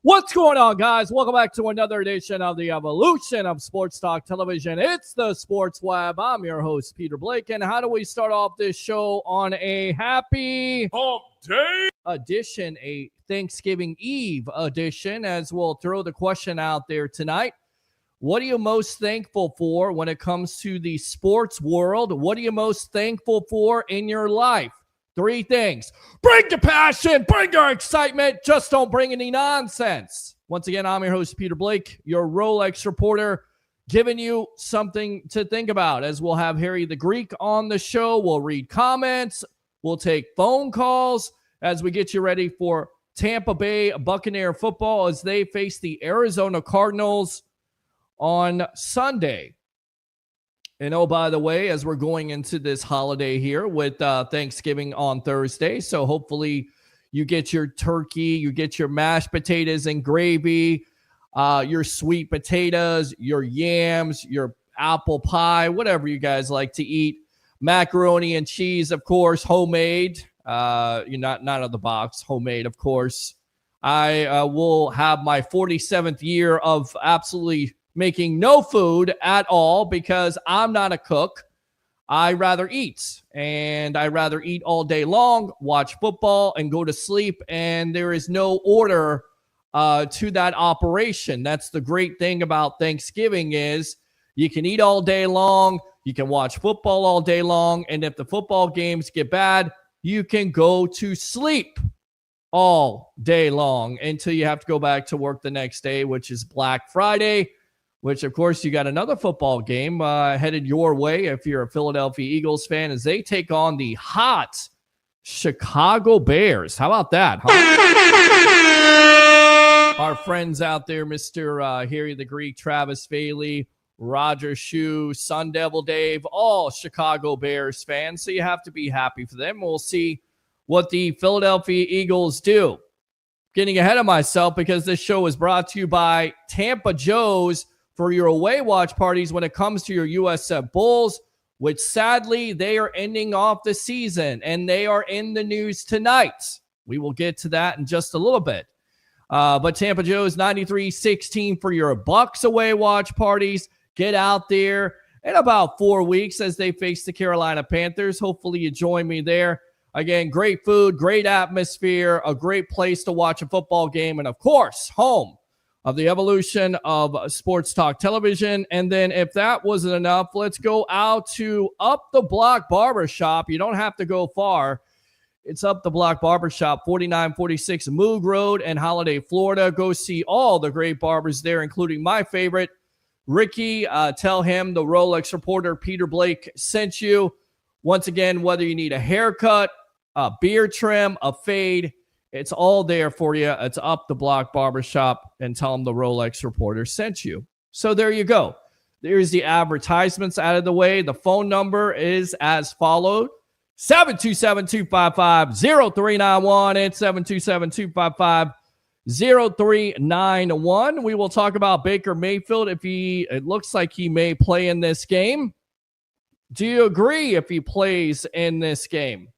What's going on, guys? Welcome back to another edition of the evolution of Sports Talk Television. It's the Sports Web. I'm your host, Peter Blake. And how do we start off this show on a happy Hump Day edition, a Thanksgiving Eve edition, as we'll throw the question out there tonight. What are you most thankful for when it comes to the sports world? What are you most thankful for in your life? 3 things. Bring the passion, bring your excitement, just don't bring any nonsense. Once again, I'm your host, Peter Blake, your Rolex reporter, giving you something to think about, as we'll have Harry the Greek on the show. We'll read comments. We'll take phone calls as we get you ready for Tampa Bay Buccaneer football as they face the Arizona Cardinals on Sunday. And oh, by the way, as we're going into this holiday here with Thanksgiving on Thursday, so hopefully you get your turkey, you get your mashed potatoes and gravy, your sweet potatoes, your yams, your apple pie, whatever you guys like to eat. Macaroni and cheese, of course, homemade. Not out of the box, homemade, of course. I will have my 47th year of absolutely making no food at all because I'm not a cook. I rather eat, and I rather eat all day long, watch football, and go to sleep. And there is no order to that operation. That's the great thing about Thanksgiving is you can eat all day long, you can watch football all day long, and if the football games get bad, you can go to sleep all day long until you have to go back to work the next day, which is Black Friday, which, of course, you got another football game headed your way if you're a Philadelphia Eagles fan as they take on the hot Chicago Bears. How about that? Huh? Our friends out there, Mr. Harry the Greek, Travis Faley, Roger Shue, Sun Devil Dave, all Chicago Bears fans. So you have to be happy for them. We'll see what the Philadelphia Eagles do. Getting ahead of myself because this show is brought to you by Tampa Joe's for your away watch parties when it comes to your USF Bulls, which sadly they are ending off the season and they are in the news tonight. We will get to that in just a little bit. But Tampa Joe's 93-16 for your Bucs away watch parties. Get out there in about 4 weeks as they face the Carolina Panthers. Hopefully you join me there. Again, great food, great atmosphere, a great place to watch a football game, and of course, home of the evolution of sports talk television. And then if that wasn't enough, let's go out to Up the Block Barbershop. You don't have to go far. It's Up the Block Barbershop, 4946 Moog Road in Holiday, Florida. Go see all the great barbers there, including my favorite, Ricky. Tell him the Rolex reporter, Peter Blake, sent you. Once again, whether you need a haircut, a beard trim, a fade, it's all there for you. It's Up the Block Barbershop, and tell them the Rolex reporter sent you. So there you go. There's the advertisements out of the way. The phone number is as followed. 727-255-0391 and 727-255-0391. We will talk about Baker Mayfield it looks like he may play in this game. Do you agree if he plays in this game?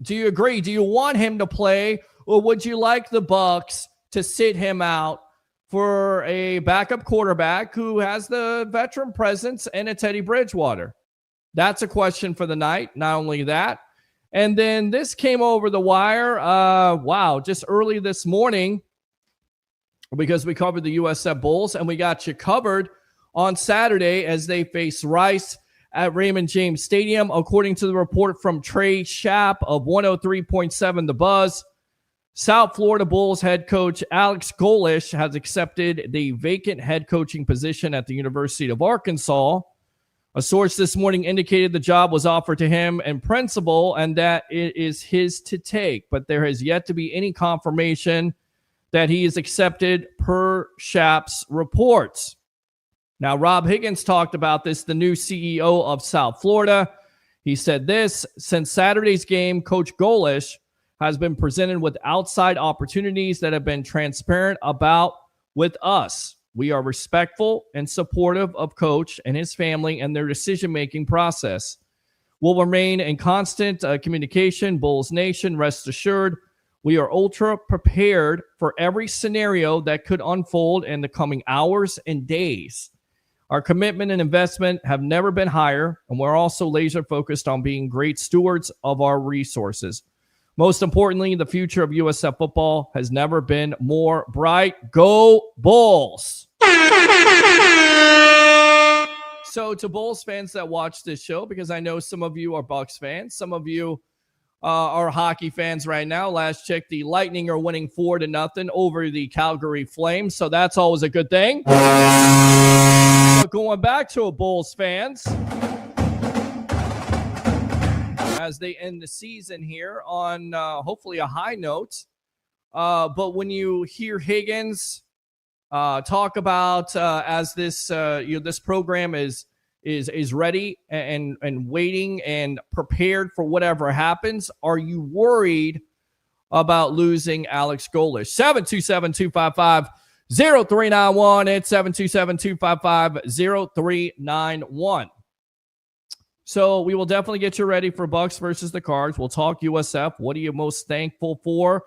Do you agree? Do you want him to play, or would you like the Bucs to sit him out for a backup quarterback who has the veteran presence and a Teddy Bridgewater? That's a question for the night. Not only that, and then this came over the wire. Just early this morning because we covered the USF Bulls, and we got you covered on Saturday as they face Rice at Raymond James Stadium. According to the report from Trey Schapp of 103.7 The Buzz, South Florida Bulls head coach Alex Golesh has accepted the vacant head coaching position at the University of Arkansas. A source this morning indicated the job was offered to him in principle and that it is his to take, but there has yet to be any confirmation that he is accepted per Schapp's reports. Now, Rob Higgins talked about this, the new CEO of South Florida. He said this: since Saturday's game, Coach Golesh has been presented with outside opportunities that have been transparent about with us. We are respectful and supportive of Coach and his family and their decision-making process. We'll remain in constant communication. Bulls Nation, rest assured, we are ultra prepared for every scenario that could unfold in the coming hours and days. Our commitment and investment have never been higher, and we're also laser focused on being great stewards of our resources. Most importantly, the future of USF football has never been more bright. Go Bulls! So to Bulls fans that watch this show, because I know some of you are Bucs fans, some of you are hockey fans right now. Last check, the Lightning are winning 4-0 over the Calgary Flames, so that's always a good thing. But going back to Bulls fans, as they end the season here on hopefully a high note. But when you hear Higgins talk about as this this program is ready and waiting and prepared for whatever happens, are you worried about losing Alex Golesh? 727-255-0391 and 727-255-0391. So we will definitely get you ready for Bucs versus the Cards. We'll talk USF. What are you most thankful for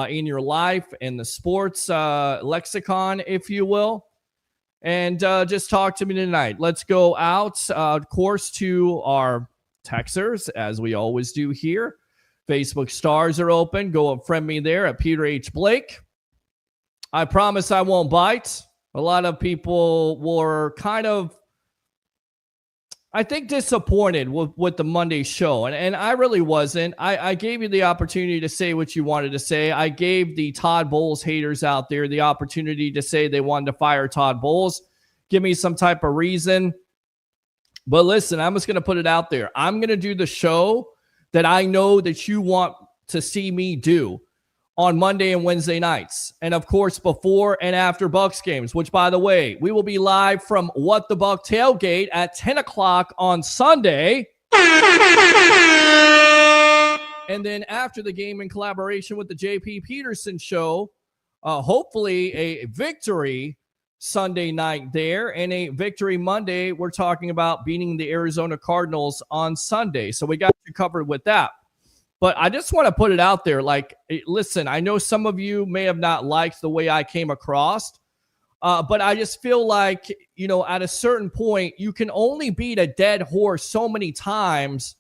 in your life and the sports lexicon, if you will. And just talk to me tonight. Let's go out, of course, to our texters, as we always do here. Facebook stars are open. Go and friend me there at Peter H. Blake. I promise I won't bite. A lot of people were kind of, I think, disappointed with the Monday show. And I really wasn't. I gave you the opportunity to say what you wanted to say. I gave the Todd Bowles haters out there the opportunity to say they wanted to fire Todd Bowles. Give me some type of reason. But listen, I'm just going to put it out there. I'm going to do the show that I know that you want to see me do on Monday and Wednesday nights. And of course, before and after Bucs games, which, by the way, we will be live from What the Buck Tailgate at 10 o'clock on Sunday. And then after the game, in collaboration with the JP Peterson Show, hopefully a victory Sunday night there, and a victory Monday. We're talking about beating the Arizona Cardinals on Sunday. So we got you covered with that. But I just want to put it out there. Like, listen, I know some of you may have not liked the way I came across, but I just feel like, you know, at a certain point, you can only beat a dead horse so many times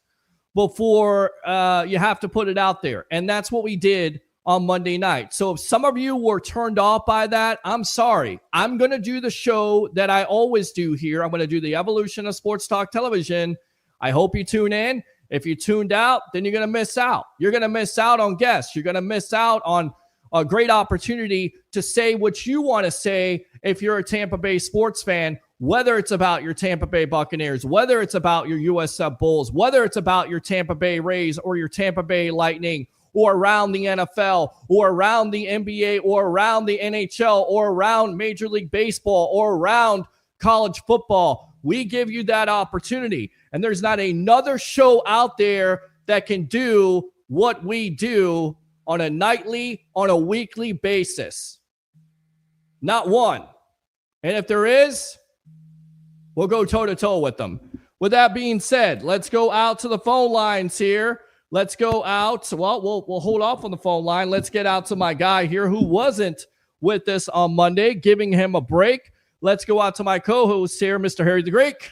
before you have to put it out there. And that's what we did on Monday night. So if some of you were turned off by that, I'm sorry. I'm going to do the show that I always do here. I'm going to do the evolution of sports talk television. I hope you tune in. If you tuned out, then you're going to miss out. You're going to miss out on guests. You're going to miss out on a great opportunity to say what you want to say if you're a Tampa Bay sports fan, whether it's about your Tampa Bay Buccaneers, whether it's about your USF Bulls, whether it's about your Tampa Bay Rays or your Tampa Bay Lightning, or around the NFL, or around the NBA, or around the NHL, or around Major League Baseball, or around college football. We give you that opportunity. And there's not another show out there that can do what we do on a nightly, on a weekly basis. Not one. And if there is, we'll go toe-to-toe with them. With that being said, let's go out to the phone lines here. Let's go out. Well, we'll hold off on the phone line. Let's get out to my guy here who wasn't with us on Monday, giving him a break. Let's go out to my co-host here, Mr. Harry the Greek.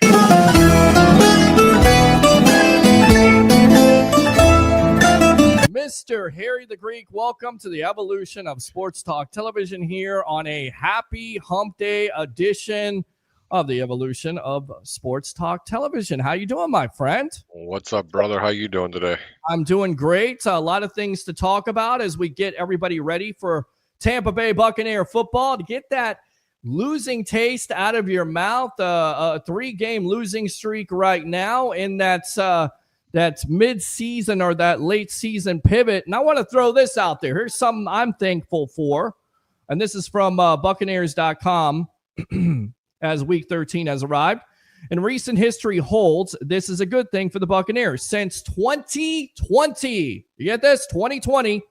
Mr. Harry the Greek, welcome to the evolution of Sports Talk Television here on a happy hump day edition of the evolution of Sports Talk Television. How you doing, my friend? What's up, brother? How you doing today? I'm doing great. A lot of things to talk about as we get everybody ready for Tampa Bay Buccaneer football, to get that losing taste out of your mouth. A 3-game losing streak right now, and that's mid-season or that late season pivot. And I want to throw this out there. Here's something I'm thankful for, and this is from Buccaneers.com. As week 13 has arrived. And recent history holds this is a good thing for the Buccaneers. Since 2020, you get this? 2020,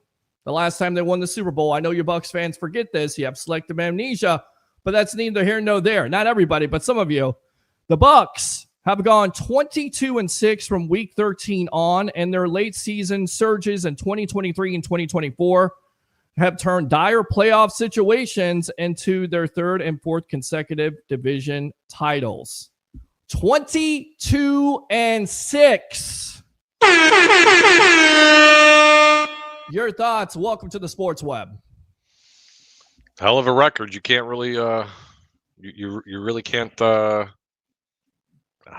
the last time they won the Super Bowl. I know you Bucs fans forget this. You have selective amnesia, but that's neither here nor there. Not everybody, but some of you. The Bucs have gone 22-6 from week 13 on, and their late season surges in 2023 and 2024 have turned dire playoff situations into their third and fourth consecutive division titles. 22-6. Your thoughts? Welcome to the Sports Web. Hell of a record. You can't really, you really can't. How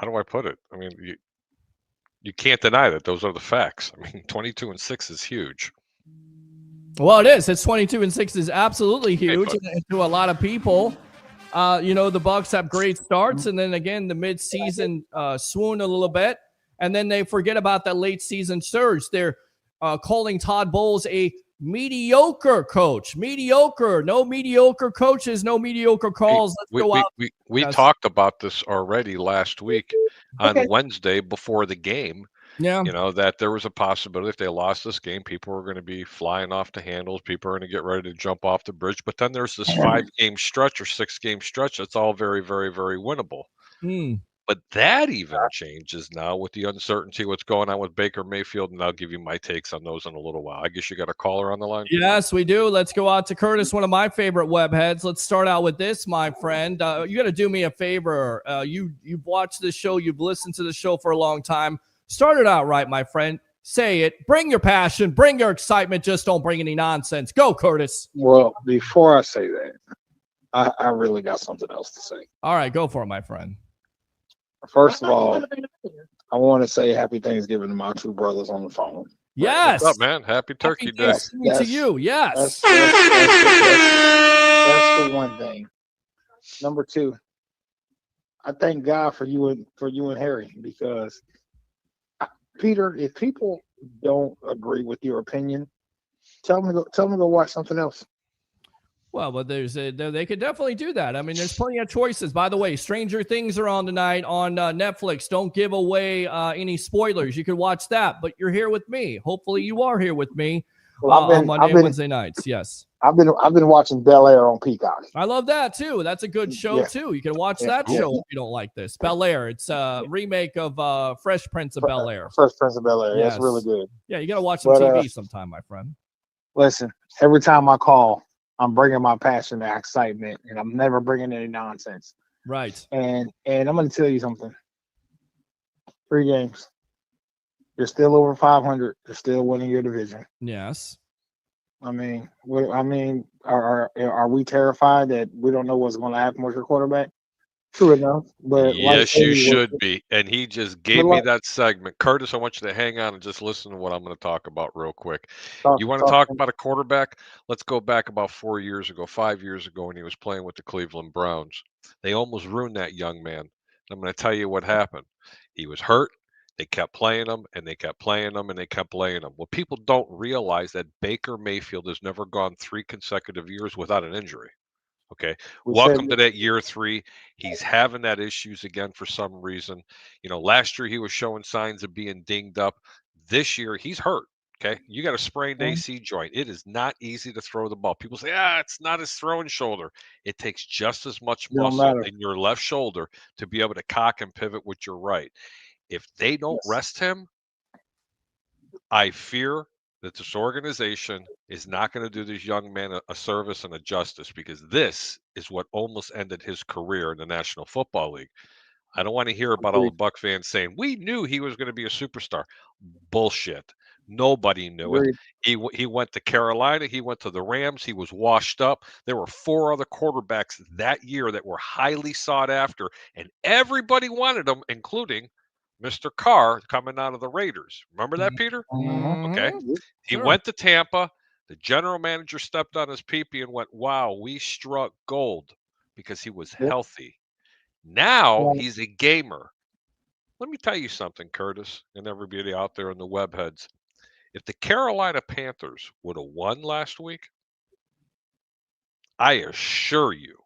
do I put it? I mean, you can't deny that those are the facts. I mean, 22-6 is huge. Well, it is. It's 22-6 is absolutely huge to a lot of people. You know, the Bucs have great starts, and then again, the mid-season swoon a little bit, and then they forget about that late-season surge. They're calling Todd Bowles a mediocre coach. Mediocre. No mediocre coaches, no mediocre calls. Let's go out. We talked about this already last week on Wednesday before the game. Yeah. You know, that there was a possibility if they lost this game, people were going to be flying off the handles. People are going to get ready to jump off the bridge. But then there's this 5-game stretch or 6-game stretch. That's all very, very, very winnable. But that even changes now with the uncertainty what's going on with Baker Mayfield, and I'll give you my takes on those in a little while. I guess you got a caller on the line? Yes, we do. Let's go out to Curtis, one of my favorite web heads. Let's start out with this, my friend. You got to do me a favor. You've watched this show. You've listened to the show for a long time. Start it out right, my friend. Say it. Bring your passion. Bring your excitement. Just don't bring any nonsense. Go, Curtis. Well, before I say that, I really got something else to say. All right, go for it, my friend. First of all, I want to say happy Thanksgiving to my two brothers on the phone. Yes. What's up, man? Happy Turkey Happy Day. Thanksgiving to you. Yes. That's the one thing. Number two, I thank God for you and Harry, because Peter, if people don't agree with your opinion, tell them to go watch something else. Well, but they could definitely do that. I mean, there's plenty of choices. By the way, Stranger Things are on tonight on Netflix. Don't give away any spoilers. You can watch that, but you're here with me. Hopefully, you are here with me on Monday and Wednesday nights. Yes, I've been watching Bel Air on Peacock. I love that too. That's a good show too. You can watch that show if you don't like this. Bel Air. It's a remake of Fresh Prince of Bel Air. Fresh Prince of Bel Air. Yes. That's really good. Yeah, you got to watch some TV sometime, my friend. Listen, every time I call, I'm bringing my passion and excitement, and I'm never bringing any nonsense. Right. And I'm going to tell you something. 3 games. You're still over 500. You're still winning your division. Yes. I mean, are we terrified that we don't know what's going to happen with your quarterback? True enough, but yes, you should be. And he just gave me that segment. Curtis, I want you to hang on and just listen to what I'm going to talk about real quick. You want to talk about a quarterback? Let's go back about 4 years ago, 5 years ago, when he was playing with the Cleveland Browns. They almost ruined that young man. I'm going to tell you what happened. He was hurt. They kept playing him, and they kept playing him, and they kept playing him. Well, people don't realize that Baker Mayfield has never gone 3 consecutive years without an injury. Okay. Welcome to that year 3. He's having that issues again for some reason. Last year he was showing signs of being dinged up. This year he's hurt. Okay. You got a sprained AC joint. It is not easy to throw the ball. People say, it's not his throwing shoulder. It takes just as much muscle in your left shoulder to be able to cock and pivot with your right. If they don't rest him, I fear that this organization is not going to do this young man a service and a justice, because this is what almost ended his career in the National Football League. I don't want to hear about all the Bucs fans saying, we knew he was going to be a superstar. Bullshit. Nobody knew it. He went to Carolina. He went to the Rams. He was washed up. There were 4 other quarterbacks that year that were highly sought after, and everybody wanted them, including Mr. Carr coming out of the Raiders. Remember that, Peter? Okay. He went to Tampa. The general manager stepped on his peepee and went, wow, we struck gold, because he was healthy. Now he's a gamer. Let me tell you something, Curtis, and everybody out there in the web heads. If the Carolina Panthers would have won last week, I assure you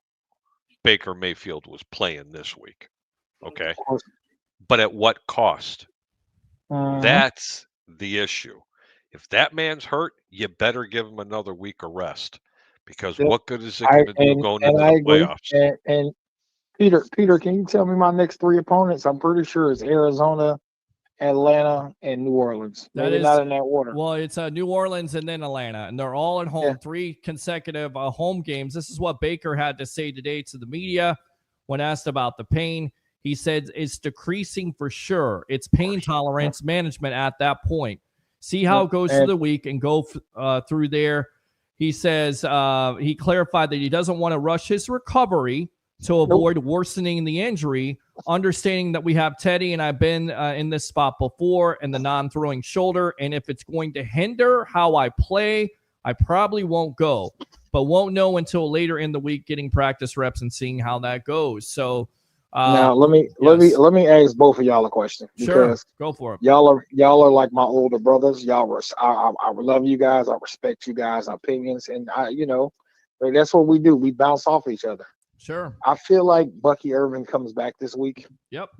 Baker Mayfield was playing this week. Okay. But at what cost? That's the issue. If that man's hurt, you better give him another week of rest, because what good is it going to do going into the playoffs? And Peter, can you tell me my next 3 opponents? I'm pretty sure it's Arizona, Atlanta, and New Orleans. Maybe not in that order. Well, it's New Orleans and then Atlanta, and they're all at home. 3 consecutive home games. This is what Baker had to say today to the media when asked about the pain. He said it's decreasing for sure. It's pain tolerance management at that point. See how it goes through the week and go through there. He says he clarified that he doesn't want to rush his recovery to avoid worsening the injury, understanding that we have Teddy, and I've been in this spot before, and the non-throwing shoulder, and if it's going to hinder how I play, I probably won't go, but won't know until later in the week, getting practice reps and seeing how that goes. So now let me ask both of y'all a question. Sure, go for it. Y'all are like my older brothers. I love you guys. I respect you guys' opinions, and that's what we do. We bounce off each other. Sure. I feel like Bucky Irvin comes back this week. Yep.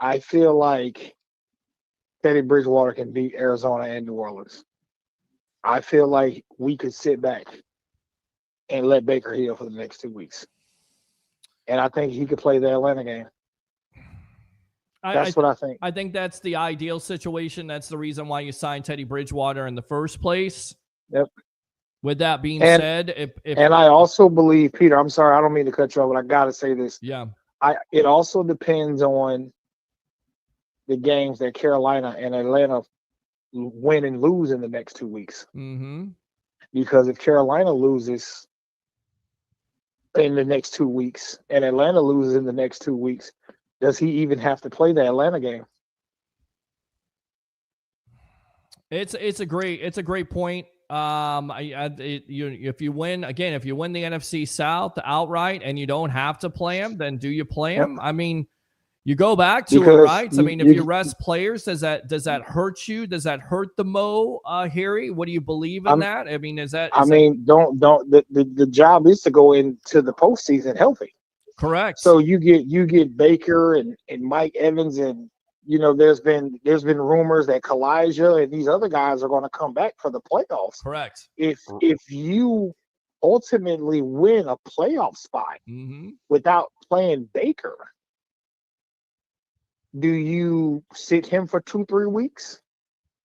I feel like Teddy Bridgewater can beat Arizona and New Orleans. I feel like we could sit back and let Baker heal for the next 2 weeks. And I think he could play the Atlanta game. That's what I think. I think that's the ideal situation. That's the reason why you signed Teddy Bridgewater in the first place. Yep. With that being said, and I also believe, Peter, I'm sorry, I don't mean to cut you off, but I got to say this. Yeah. It also depends on the games that Carolina and Atlanta win and lose in the next 2 weeks. Mm-hmm. Because if Carolina loses in the next 2 weeks and Atlanta loses in the next 2 weeks, does he even have to play the Atlanta game? It's a great point. If you win the NFC South outright and you don't have to play him, then do you play him? I mean, you go back to it, right? I mean, if you rest players, does that hurt you? Does that hurt the Mo, Harry? What do you believe in that? I mean, the job is to go into the postseason healthy. Correct. So you get Baker and Mike Evans, and there's been rumors that Kalijah and these other guys are going to come back for the playoffs. Correct. If you ultimately win a playoff spot without playing Baker, do you sit him for 2-3 weeks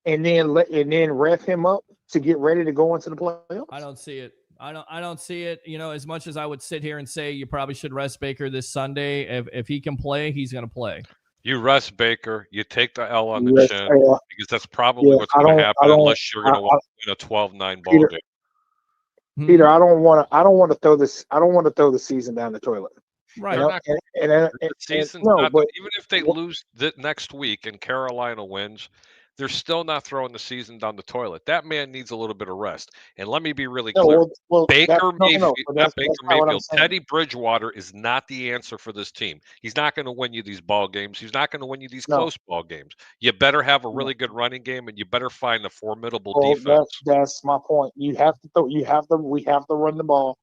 and then rev him up to get ready to go into the playoffs? I don't see it. I don't see it. As much as I would sit here and say you probably should rest Baker this Sunday, if he can play, he's going to play. You rest Baker. You take the L on the chin because that's probably what's going to happen unless you're going to win a 12-9 ball game. Peter, I don't want to throw this. I don't want to throw the season down the toilet. Right. Even if they lose next week and Carolina wins, they're still not throwing the season down the toilet. That man needs a little bit of rest. And let me be really clear. Baker Mayfield, Teddy Bridgewater is not the answer for this team. He's not going to win you these ball games. He's not going to win you these close ball games. You better have a really good running game, and you better find a formidable defense. That's my point. We have to run the ball.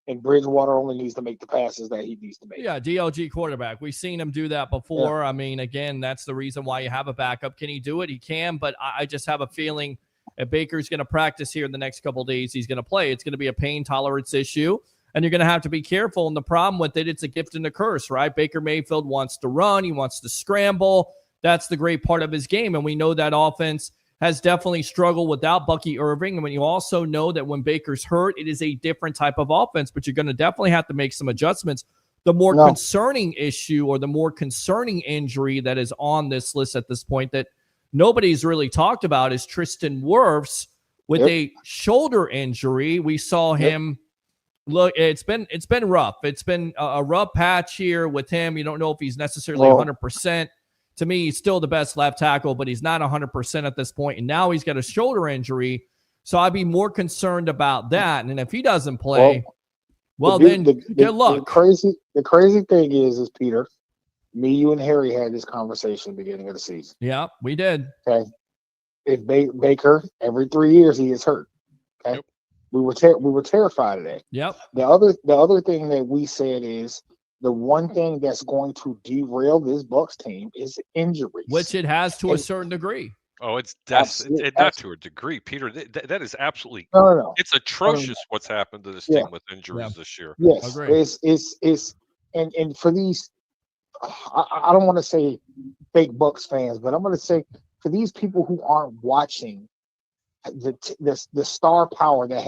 And Bridgewater only needs to make the passes that he needs to make. Yeah, DLG quarterback. We've seen him do that before. Yeah. I mean, again, that's the reason why you have a backup. Can he do it? He can, but I just have a feeling if Baker's going to practice here in the next couple of days, he's going to play. It's going to be a pain tolerance issue, and you're going to have to be careful. And the problem with it, it's a gift and a curse, right? Baker Mayfield wants to run. He wants to scramble. That's the great part of his game, and we know that offense has definitely struggled without Bucky Irving. And when you also know that when Baker's hurt, it is a different type of offense, but you're going to definitely have to make some adjustments. The more concerning issue or the more concerning injury that is on this list at this point that nobody's really talked about is Tristan Wirfs with a shoulder injury. We saw him look, it's been rough. It's been a rough patch here with him. You don't know if he's necessarily 100%. To me, he's still the best left tackle, but he's not 100% at this point. And now he's got a shoulder injury. So I'd be more concerned about that. And if he doesn't play, good luck. The crazy thing is Peter, me, you, and Harry had this conversation at the beginning of the season. Yeah, we did. Okay. If Baker, every 3 years he is hurt. Okay. Yep. We were terrified of that. Yep. The other thing that we said is, the one thing that's going to derail this Bucs team is injuries, which it has to a certain degree. Oh, it's not to a degree, Peter. That is absolutely no. It's atrocious what's happened to this team with injuries this year. Yes, it's and for these, I don't want to say fake Bucs fans, but I'm going to say for these people who aren't watching the star power that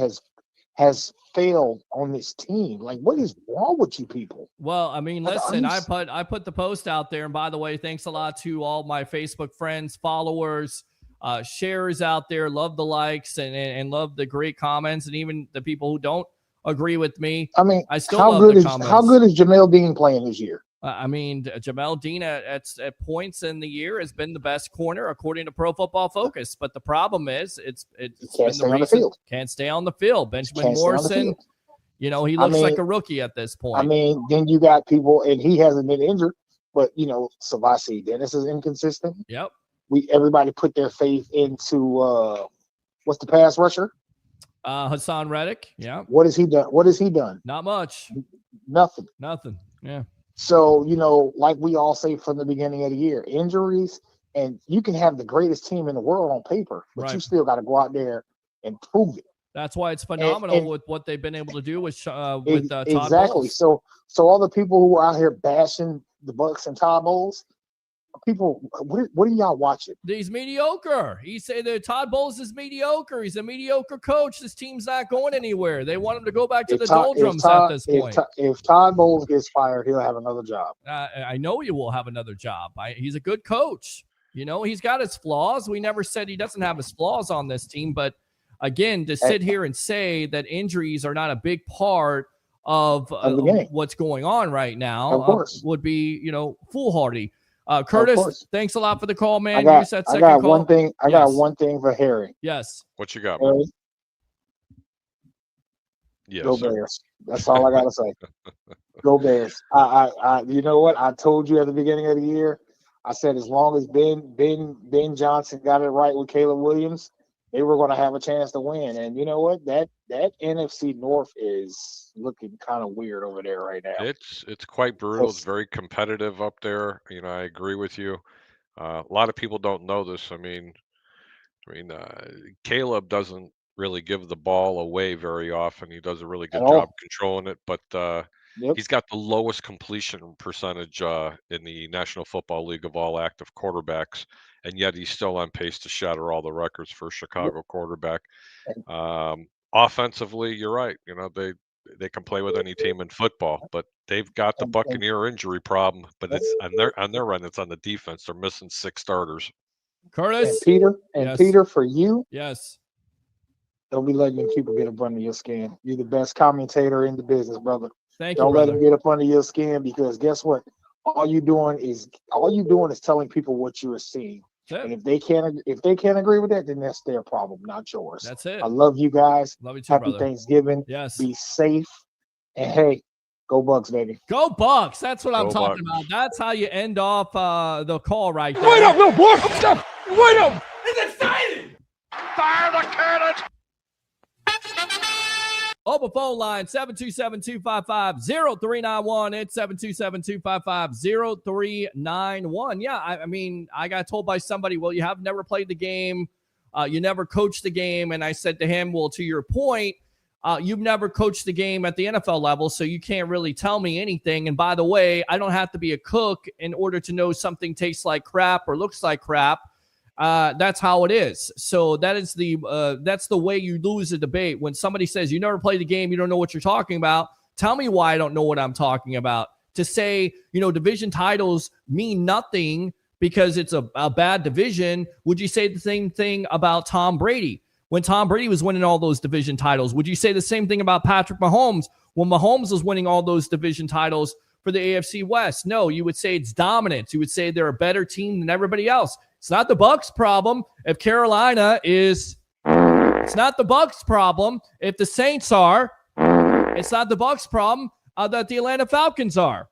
has failed on this team. Like, what is wrong with you people? Well, I mean, listen, I put the post out there, and by the way, thanks a lot to all my Facebook friends, followers, sharers out there. Love the likes and love the great comments, and even the people who don't agree with me. I mean, I still love the comments. How good is Jamel Dean playing this year? I mean, Jamel Dean at points in the year has been the best corner according to Pro Football Focus. But the problem is, it's been the reason can't stay on the field. Benjamin Morrison, he looks like a rookie at this point. I mean, then you got people, and he hasn't been injured, but Savasi Dennis is inconsistent. Yep. Everybody put their faith into what's the pass rusher? Hassan Reddick. Yeah. What has he done? Not much. Nothing. Yeah. So, like we all say from the beginning of the year, injuries, and you can have the greatest team in the world on paper, but you still got to go out there and prove it. That's why it's phenomenal with what they've been able to do with Todd exactly. Bowles. So all the people who are out here bashing the Bucs and Todd Bowles, people, what are y'all watching? He's mediocre. He said that Todd Bowles is mediocre. He's a mediocre coach. This team's not going anywhere. They want him to go back to the doldrums at this point. If Todd Bowles gets fired, he'll have another job. I know he will have another job. He's a good coach. He's got his flaws. We never said he doesn't have his flaws on this team. But, again, to sit here and say that injuries are not a big part of what's going on right now would be, foolhardy. Curtis, thanks a lot for the call, man. I got one thing for Harry. Yes. What you got, Harry? man? Yes, Go Bears. That's all I gotta say. Go Bears. I you know what? I told you at the beginning of the year. I said as long as Ben Johnson got it right with Caleb Williams, they were going to have a chance to win. And you know what? That NFC North is looking kind of weird over there right now. It's quite brutal. It's very competitive up there. I agree with you. A lot of people don't know this. I mean, Caleb doesn't really give the ball away very often. He does a really good job controlling it, but he's got the lowest completion percentage in the National Football League of all active quarterbacks, and yet he's still on pace to shatter all the records for a Chicago quarterback. Offensively, you're right. They can play with any team in football, but they've got the Buccaneer injury problem. But it's on their end. It's on the defense. They're missing 6 starters. Curtis and Peter, for you, yes. Don't be letting people get up under your skin. You're the best commentator in the business, brother. Thank you, Don't brother. let them get up under your skin, because guess what? All you doing is telling people what you are seeing. And if they can't agree with that, then that's their problem, not yours. That's it. I love you guys. Love you too, Happy brother. Thanksgiving. Yes. Be safe. And hey, go Bucs, baby. Go Bucs. That's what I'm talking about. That's how you end off the call right there. Wait up, little boy. Wait up. It's exciting. Fire the cannons. Open phone line, 727-255-0391. It's 727-255-0391. Yeah, I got told by somebody, well, you have never played the game. You never coached the game. And I said to him, well, to your point, you've never coached the game at the NFL level, so you can't really tell me anything. And by the way, I don't have to be a cook in order to know something tastes like crap or looks like crap. That's how it is. So that's the way you lose a debate. When somebody says you never played the game, you don't know what you're talking about. Tell me why I don't know what I'm talking about. To say, division titles mean nothing because it's a bad division. Would you say the same thing about Tom Brady? When Tom Brady was winning all those division titles, would you say the same thing about Patrick Mahomes when Mahomes was winning all those division titles for the AFC West? No, you would say it's dominance. You would say they're a better team than everybody else. It's not the Bucs' problem if Carolina is. It's not the Bucs' problem if the Saints are. It's not the Bucs' problem that the Atlanta Falcons are.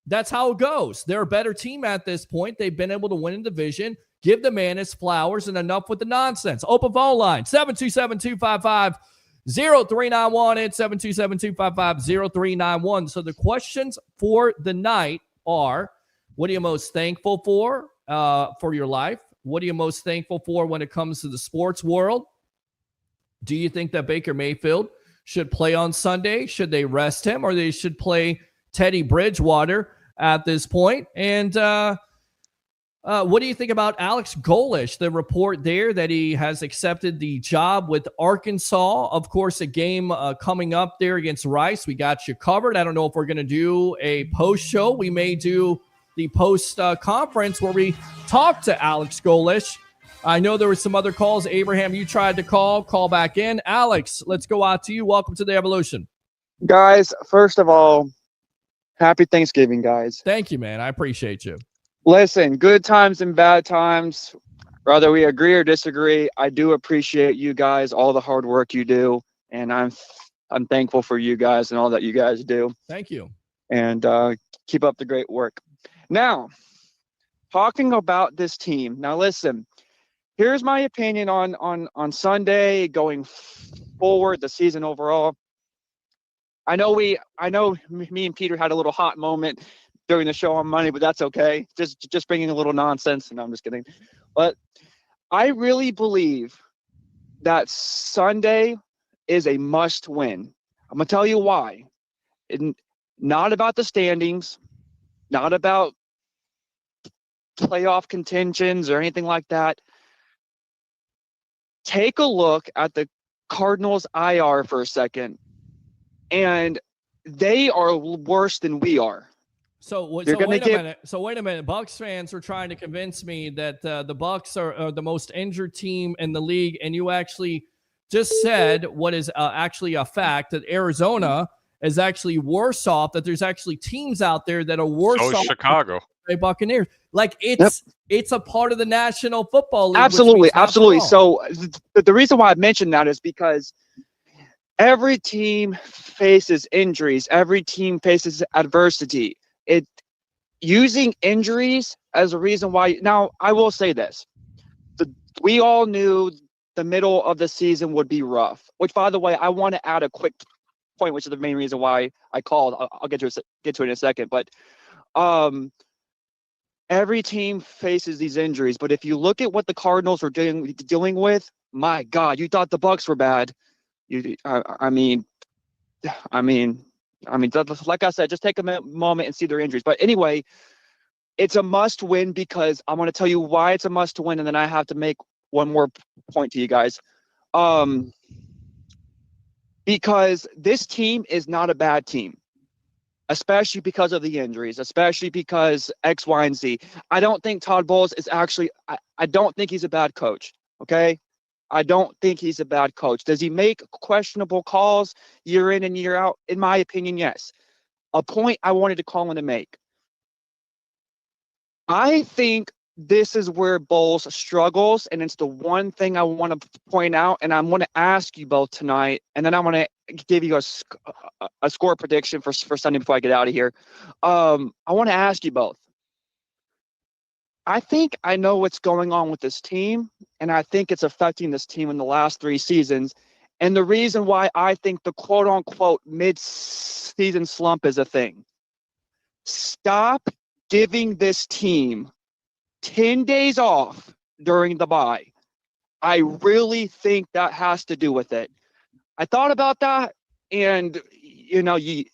That's how it goes. They're a better team at this point. They've been able to win a division. Give the man his flowers and enough with the nonsense. Open phone line, 727-255-0391 and 727-255-0391. So the questions for the night are, what are you most thankful for your life? What are you most thankful for when it comes to the sports world? Do you think that Baker Mayfield should play on Sunday? Should they rest him, or they should play Teddy Bridgewater at this point? And what do you think about Alex Golesh? The report there that he has accepted the job with Arkansas. Of course, a game coming up there against Rice. We got you covered. I don't know if we're going to do a post show. We may do the post conference where we talk to Alex Golesh. I know there were some other calls. Abraham, you tried to call back in. Alex, let's go out to you. Welcome to the Evolution. Guys, first of all, happy Thanksgiving, guys. Thank you, man. I appreciate you. Listen, good times and bad times, whether we agree or disagree, I do appreciate you guys, all the hard work you do, and I'm thankful for you guys and all that you guys do. Thank you. And keep up the great work. Now, talking about this team. Now, listen, here's my opinion on Sunday going forward, the season overall. I know me and Peter had a little hot moment during the show on Monday, but that's okay. Just bringing a little nonsense, and I'm just kidding. But I really believe that Sunday is a must win. I'm gonna tell you why. Not about the standings, not about playoff contentions or anything like that. Take a look at the Cardinals IR for a second, and they are worse than we are. So wait a minute. So wait a minute. Bucs fans are trying to convince me that the Bucs are the most injured team in the league, and you actually just said what is actually a fact, that Arizona is actually worse off. That there's actually teams out there that are worse off. Chicago. Than the Buccaneers. Like it's a part of the National Football League. Absolutely. So the reason why I mentioned that is because every team faces injuries. Every team faces adversity. Using injuries as a reason why. Now, I will say this. We all knew the middle of the season would be rough, which, by the way, I want to add a quick point, which is the main reason why I called. I'll get to it in a second. But every team faces these injuries. But if you look at what the Cardinals are dealing with, my God, you thought the Bucs were bad. I mean, like I said, just take a moment and see their injuries. But anyway, it's a must win because I'm going to tell you why it's a must win. And then I have to make one more point to you guys. Because this team is not a bad team, especially because of the injuries, especially because X, Y, and Z. I don't think Todd Bowles is actually, I don't think he's a bad coach. Okay. I don't think he's a bad coach. Does he make questionable calls year in and year out? In my opinion, yes. A point I wanted to call in to make. I think this is where Bowles struggles, and it's the one thing I want to point out, and I'm going to ask you both tonight, and then I'm going to give you a score prediction for Sunday before I get out of here. I want to ask you both. I think I know what's going on with this team, and I think it's affecting this team in the last 3 seasons. And the reason why I think the quote-unquote mid-season slump is a thing. Stop giving this team 10 days off during the bye. I really think that has to do with it. I thought about that, and, you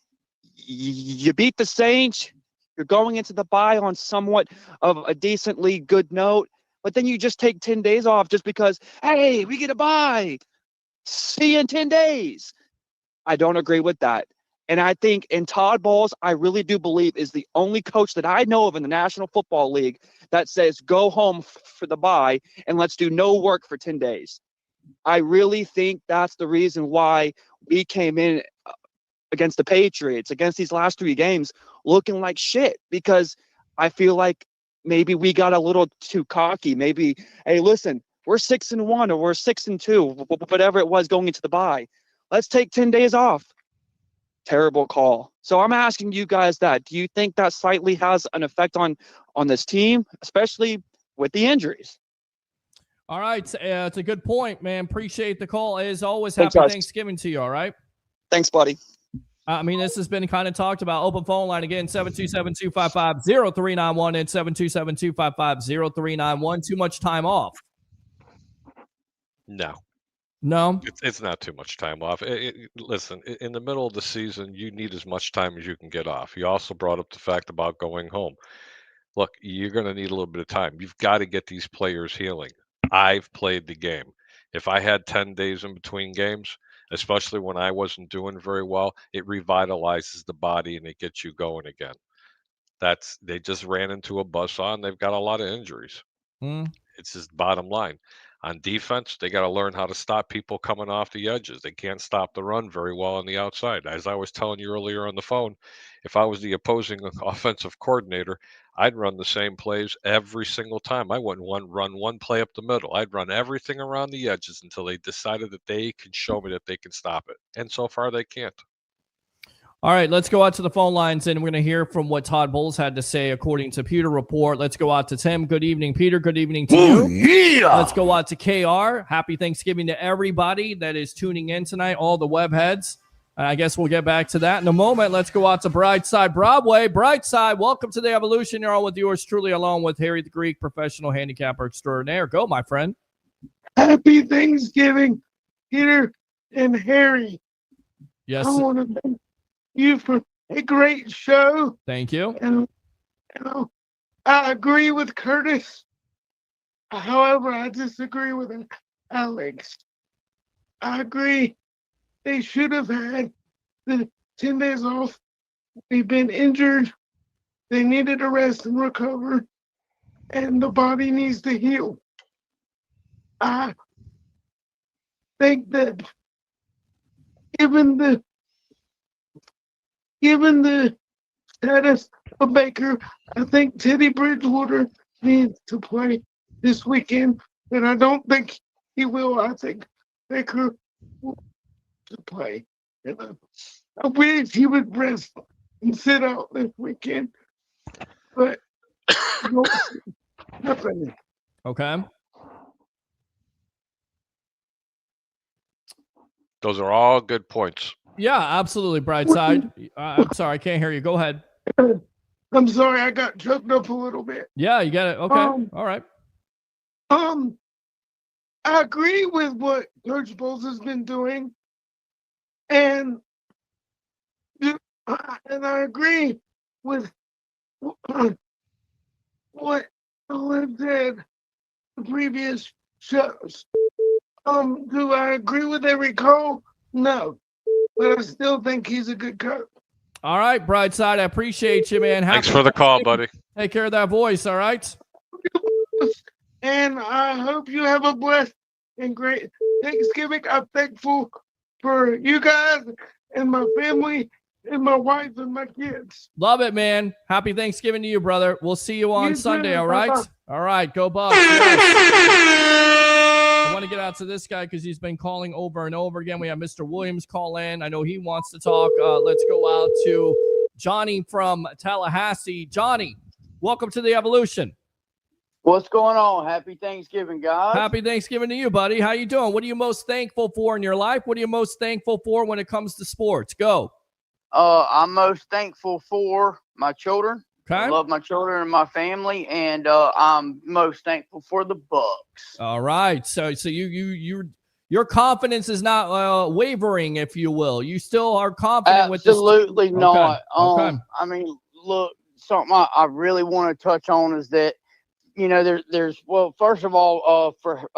beat the Saints. You're going into the bye on somewhat of a decently good note, but then you just take 10 days off just because, hey, we get a bye. See you in 10 days. I don't agree with that. And I think in Todd Bowles, I really do believe is the only coach that I know of in the National Football League that says go home for the bye and let's do no work for 10 days. I really think that's the reason why we came in against the Patriots, against these last 3 games, looking like shit, because I feel like maybe we got a little too cocky. Maybe, hey, listen, we're 6-1 or we're 6-2, whatever it was going into the bye. Let's take 10 days off. Terrible call. So I'm asking you guys that. Do you think that slightly has an effect on this team, especially with the injuries? All right. It's a good point, man. Appreciate the call. As always, Thanks, happy guys. Thanksgiving to you, all right? Thanks, buddy. I mean, this has been kind of talked about. Open phone line again, 727-255-0391 and 727-255-0391. Too much time off? No. No? It's not too much time off. Listen, in the middle of the season, you need as much time as you can get off. You also brought up the fact about going home. Look, you're going to need a little bit of time. You've got to get these players healing. I've played the game. If I had 10 days in between games, especially when I wasn't doing very well, it revitalizes the body and it gets you going again. They just ran into a buzzsaw and they've got a lot of injuries. It's just bottom line. On defense, they got to learn how to stop people coming off the edges. They can't stop the run very well on the outside. As I was telling you earlier on the phone, if I was the opposing offensive coordinator, I'd run the same plays every single time. I wouldn't run one play up the middle. I'd run everything around the edges until they decided that they can show me that they can stop it. And so far, they can't. All right, let's go out to the phone lines, and we're going to hear from what Todd Bowles had to say according to Pewter Report. Let's go out to Tim. Good evening, Peter. Good evening to you. Yeah. Let's go out to KR. Happy Thanksgiving to everybody that is tuning in tonight, all the web heads. I guess we'll get back to that in a moment. Let's go out to Brightside Broadway. Brightside, welcome to the Evolution. You're on with yours truly, along with Harry the Greek, professional handicapper extraordinaire. Go, my friend. Happy Thanksgiving, Peter and Harry. Yes. I want to thank you for a great show. Thank you. And I agree with Curtis. However, I disagree with Alex. I agree they should have had the 10 days off. They've been injured. They needed to rest and recover, and the body needs to heal. I think that given the status of Baker, I think Teddy Bridgewater needs to play this weekend, and I don't think he will. I think Baker will play. And I wish he would rest and sit out this weekend, but no, happening. Okay. Those are all good points. Yeah, absolutely, Brightside. I'm sorry, I can't hear you. Go ahead. I'm sorry, I got choked up a little bit. Yeah, you get it. Okay. All right. I agree with what Coach Bowles has been doing, and I agree with what Owen said the previous shows. Do I agree with every call? No, but I still think he's a good coach. All right, Brightside. I appreciate you, man. Thanks for the call, buddy. Take care of that voice. All right. And I hope you have a blessed and great Thanksgiving. I'm thankful for you guys and my family and my wife and my kids. Love it, man. Happy Thanksgiving to you, brother. We'll see you on Sunday, too. all right? Bye-bye. All right, go Bucs. Yes. I want to get out to this guy because he's been calling over and over again. We have Mr. Williams call in. I know he wants to talk. Let's go out to Johnny from Tallahassee. Johnny, welcome to the Evolution. What's going on? Happy Thanksgiving, guys. Happy Thanksgiving to you, buddy. How you doing? What are you most thankful for in your life? What are you most thankful for when it comes to sports? Go. I'm most thankful for my children. Okay. I love my children and my family, and I'm most thankful for the Bucs. All right. So your confidence is not wavering, if you will. You still are confident with this. Absolutely not. Okay. I mean, look, something I really want to touch on is that, you know, there's well, first of all, for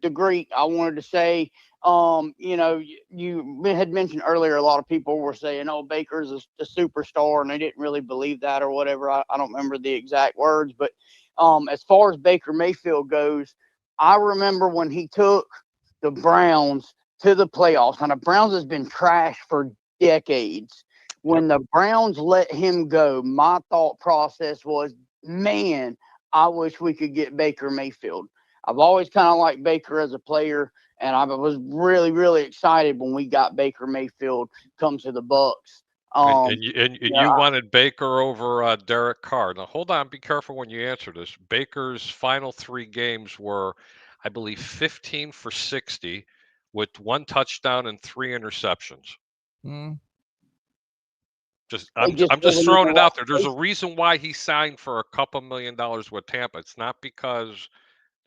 the Greek, I wanted to say, you know, you had mentioned earlier, a lot of people were saying, oh, Baker's a superstar, and they didn't really believe that or whatever. I don't remember the exact words, but as far as Baker Mayfield goes, I remember when he took the Browns to the playoffs, and the Browns has been trashed for decades. When the Browns let him go, my thought process was, man, I wish we could get Baker Mayfield. I've always kind of liked Baker as a player, and I was really, really excited when we got Baker Mayfield come to the Bucs. And you wanted Baker over Derek Carr. Now, hold on. Be careful when you answer this. Baker's final 3 games were, I believe, 15 for 60 with 1 touchdown and 3 interceptions. I'm just throwing it out there. There's a reason why he signed for a couple $1 million with Tampa. It's not because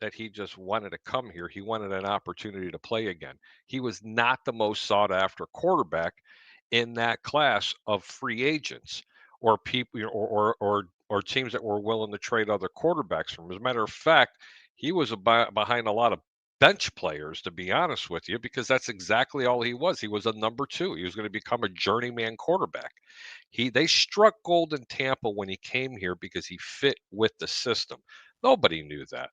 that he just wanted to come here. He wanted an opportunity to play again. He was not the most sought after quarterback in that class of free agents or people or teams that were willing to trade other quarterbacks from. As a matter of fact, he was behind a lot of bench players, to be honest with you, because that's exactly all he was. He was a number 2. He was going to become a journeyman quarterback. They struck gold in Tampa when he came here because he fit with the system. Nobody knew that.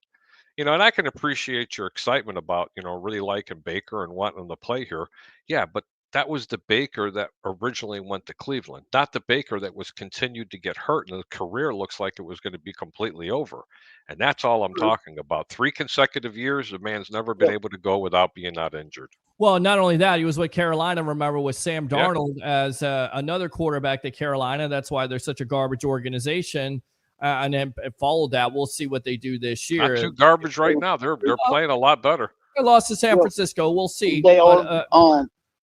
You know, and I can appreciate your excitement about, you know, really liking Baker and wanting him to play here. Yeah, but that was the Baker that originally went to Cleveland, not the Baker that was continued to get hurt, and the career looks like it was going to be completely over. And that's all I'm talking about. 3 consecutive years, the man's never been able to go without being not injured. Well, not only that, he was with Carolina, remember, with Sam Darnold as another quarterback at Carolina. That's why they're such a garbage organization. And then followed that. We'll see what they do this year. Not too garbage right now. They're playing a lot better. They lost to San Francisco. We'll see. They are.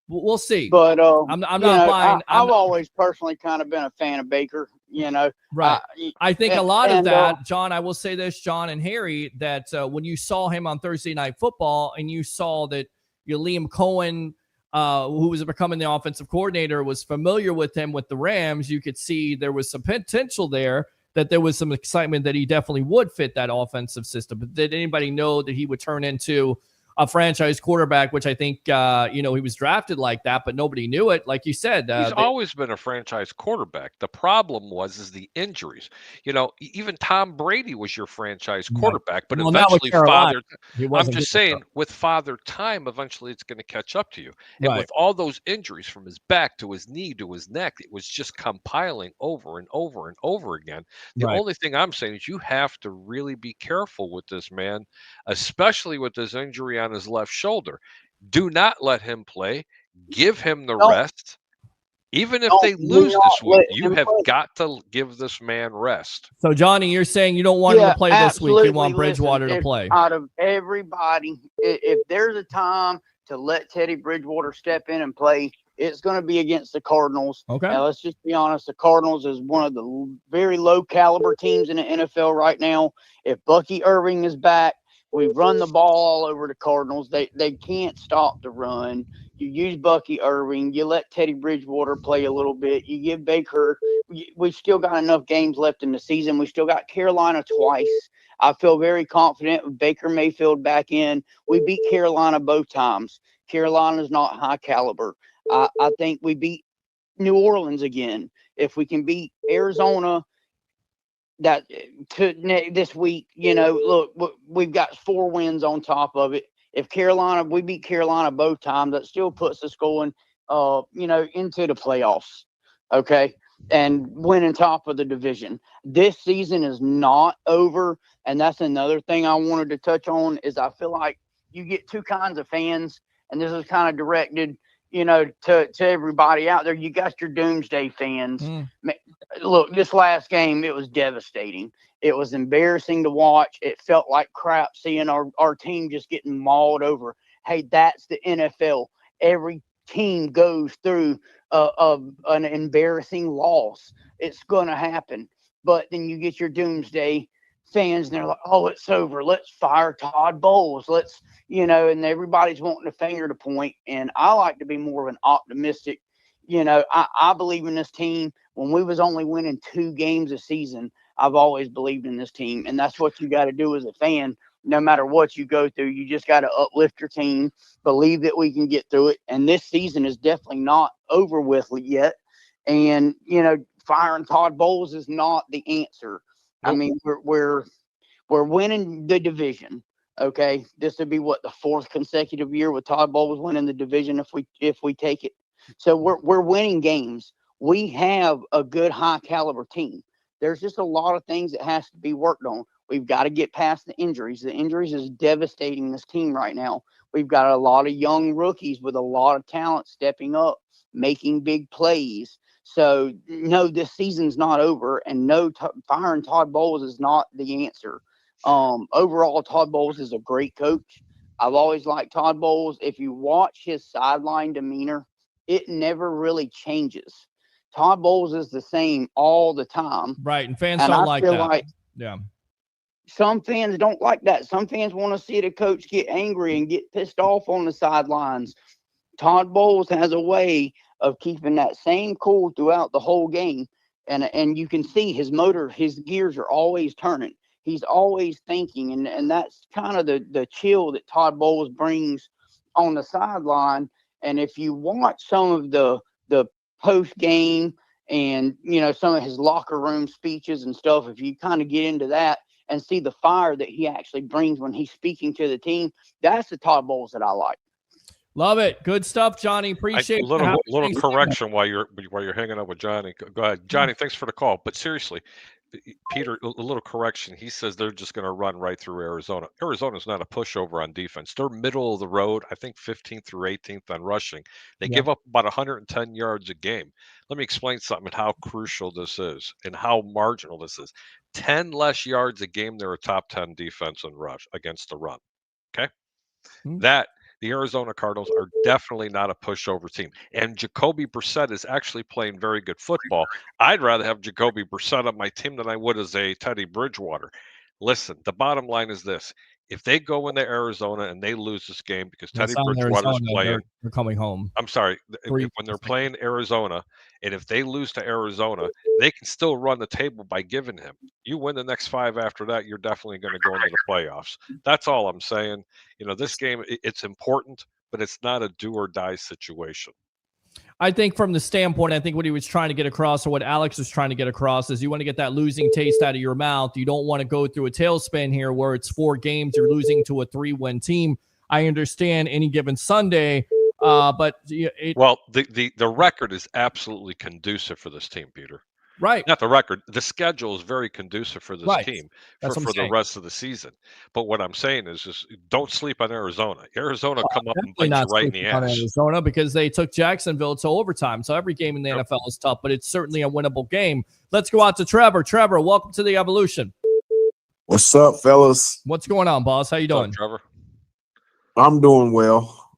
We'll see. But I'm not buying. I've always personally kind of been a fan of Baker. You know, right? I think a lot of that, John. I will say this, John and Harry, that when you saw him on Thursday Night Football and you saw that Liam Cohen, who was becoming the offensive coordinator, was familiar with him with the Rams, you could see there was some potential there that there was some excitement that he definitely would fit that offensive system. But did anybody know that he would turn into a franchise quarterback, which I think, he was drafted like that, but nobody knew it. Like you said, He's always been a franchise quarterback. The problem is the injuries. Even Tom Brady was your franchise quarterback, but eventually I'm just saying, with father time, eventually it's going to catch up to you. And with all those injuries from his back to his knee to his neck, it was just compiling over and over and over again. The only thing I'm saying is you have to really be careful with this man, especially with this injury on his left shoulder. Do not let him play. Give him the rest. Even if they lose this week, you have got to give this man rest. So, Johnny, you're saying you don't want him to play this week. You want Bridgewater to play. Out of everybody, if there's a time to let Teddy Bridgewater step in and play, it's going to be against the Cardinals. Okay. Now, let's just be honest. The Cardinals is one of the very low caliber teams in the NFL right now. If Bucky Irving is back, we run the ball all over the Cardinals. They can't stop the run. You use Bucky Irving. You let Teddy Bridgewater play a little bit. You give Baker. We've still got enough games left in the season. We still got Carolina twice. I feel very confident with Baker Mayfield back in. We beat Carolina both times. Carolina's not high caliber. I think we beat New Orleans again. If we can beat Arizona this week, look, we've got 4 wins on top of it. If we beat Carolina both times, that still puts us going, into the playoffs, okay, and winning top of the division. This season is not over, and that's another thing I wanted to touch on is I feel like you get 2 kinds of fans, and this is kind of directed, to everybody out there. You got your doomsday fans. Look, this last game, it was devastating. It was embarrassing to watch. It felt like crap seeing our team just getting mauled over. Hey, that's the NFL. Every team goes through an embarrassing loss. It's going to happen. But then you get your doomsday fans, and they're like, oh, it's over. Let's fire Todd Bowles. And everybody's wanting a finger to point. And I like to be more of an optimistic. I believe in this team. When we was only winning 2 games a season, I've always believed in this team. And that's what you got to do as a fan. No matter what you go through, you just got to uplift your team, believe that we can get through it. And this season is definitely not over with yet. And, firing Todd Bowles is not the answer. Nope. I mean, we're winning the division. Okay. This would be the 4th consecutive year with Todd Bowles winning the division if we take it. So we're winning games. We have a good high caliber team. There's just a lot of things that has to be worked on. We've got to get past the injuries. The injuries is devastating this team right now. We've got a lot of young rookies with a lot of talent stepping up, making big plays. So, no, this season's not over, and no, firing Todd Bowles is not the answer. Overall, Todd Bowles is a great coach. I've always liked Todd Bowles. If you watch his sideline demeanor, it never really changes. Todd Bowles is the same all the time. Right, and fans don't like that. Yeah. Some fans don't like that. Some fans want to see the coach get angry and get pissed off on the sidelines. Todd Bowles has a way of keeping that same cool throughout the whole game. And you can see his gears are always turning. He's always thinking, and that's kind of the chill that Todd Bowles brings on the sideline. And if you watch some of the post game and some of his locker room speeches and stuff, if you kind of get into that and see the fire that he actually brings when he's speaking to the team, that's the Todd Bowles that I like. Love it. Good stuff, Johnny. Appreciate it. A little correction while you're hanging up with Johnny. Go ahead, Johnny. Thanks for the call. But seriously, Peter, a little correction. He says they're just going to run right through Arizona. Arizona's not a pushover on defense. They're middle of the road, I think 15th through 18th on rushing. They give up about 110 yards a game. Let me explain something and how crucial this is and how marginal this is. 10 less yards a game, they're a top 10 defense in rush against the run. Okay? The Arizona Cardinals are definitely not a pushover team. And Jacoby Brissett is actually playing very good football. I'd rather have Jacoby Brissett on my team than I would as a Teddy Bridgewater. Listen, the bottom line is this. if they go into Arizona and they lose this game because That's Teddy not Bridgewater's Arizona. playing, They're coming home. I'm sorry, Three- when they're playing Arizona, and if they lose to Arizona, they can still run the table by giving him. You win the next 5 after that, you're definitely going to go into the playoffs. That's all I'm saying. This game, it's important, but it's not a do or die situation. I think from the standpoint, I think what he was trying to get across, or what Alex was trying to get across, is you want to get that losing taste out of your mouth. You don't want to go through a tailspin here where it's 4 games, you're losing to a 3-win team. I understand any given Sunday, but the record is absolutely conducive for this team, Peter. Right. Not the record. The schedule is very conducive for this team for the rest of the season. But what I'm saying is just don't sleep on Arizona. Arizona come up and bite you right in the ass. Arizona, because they took Jacksonville to overtime. So every game in the NFL is tough, but it's certainly a winnable game. Let's go out to Trevor. Trevor, welcome to the Evolution. What's up, fellas? What's going on, boss? How you doing? Trevor? I'm doing well.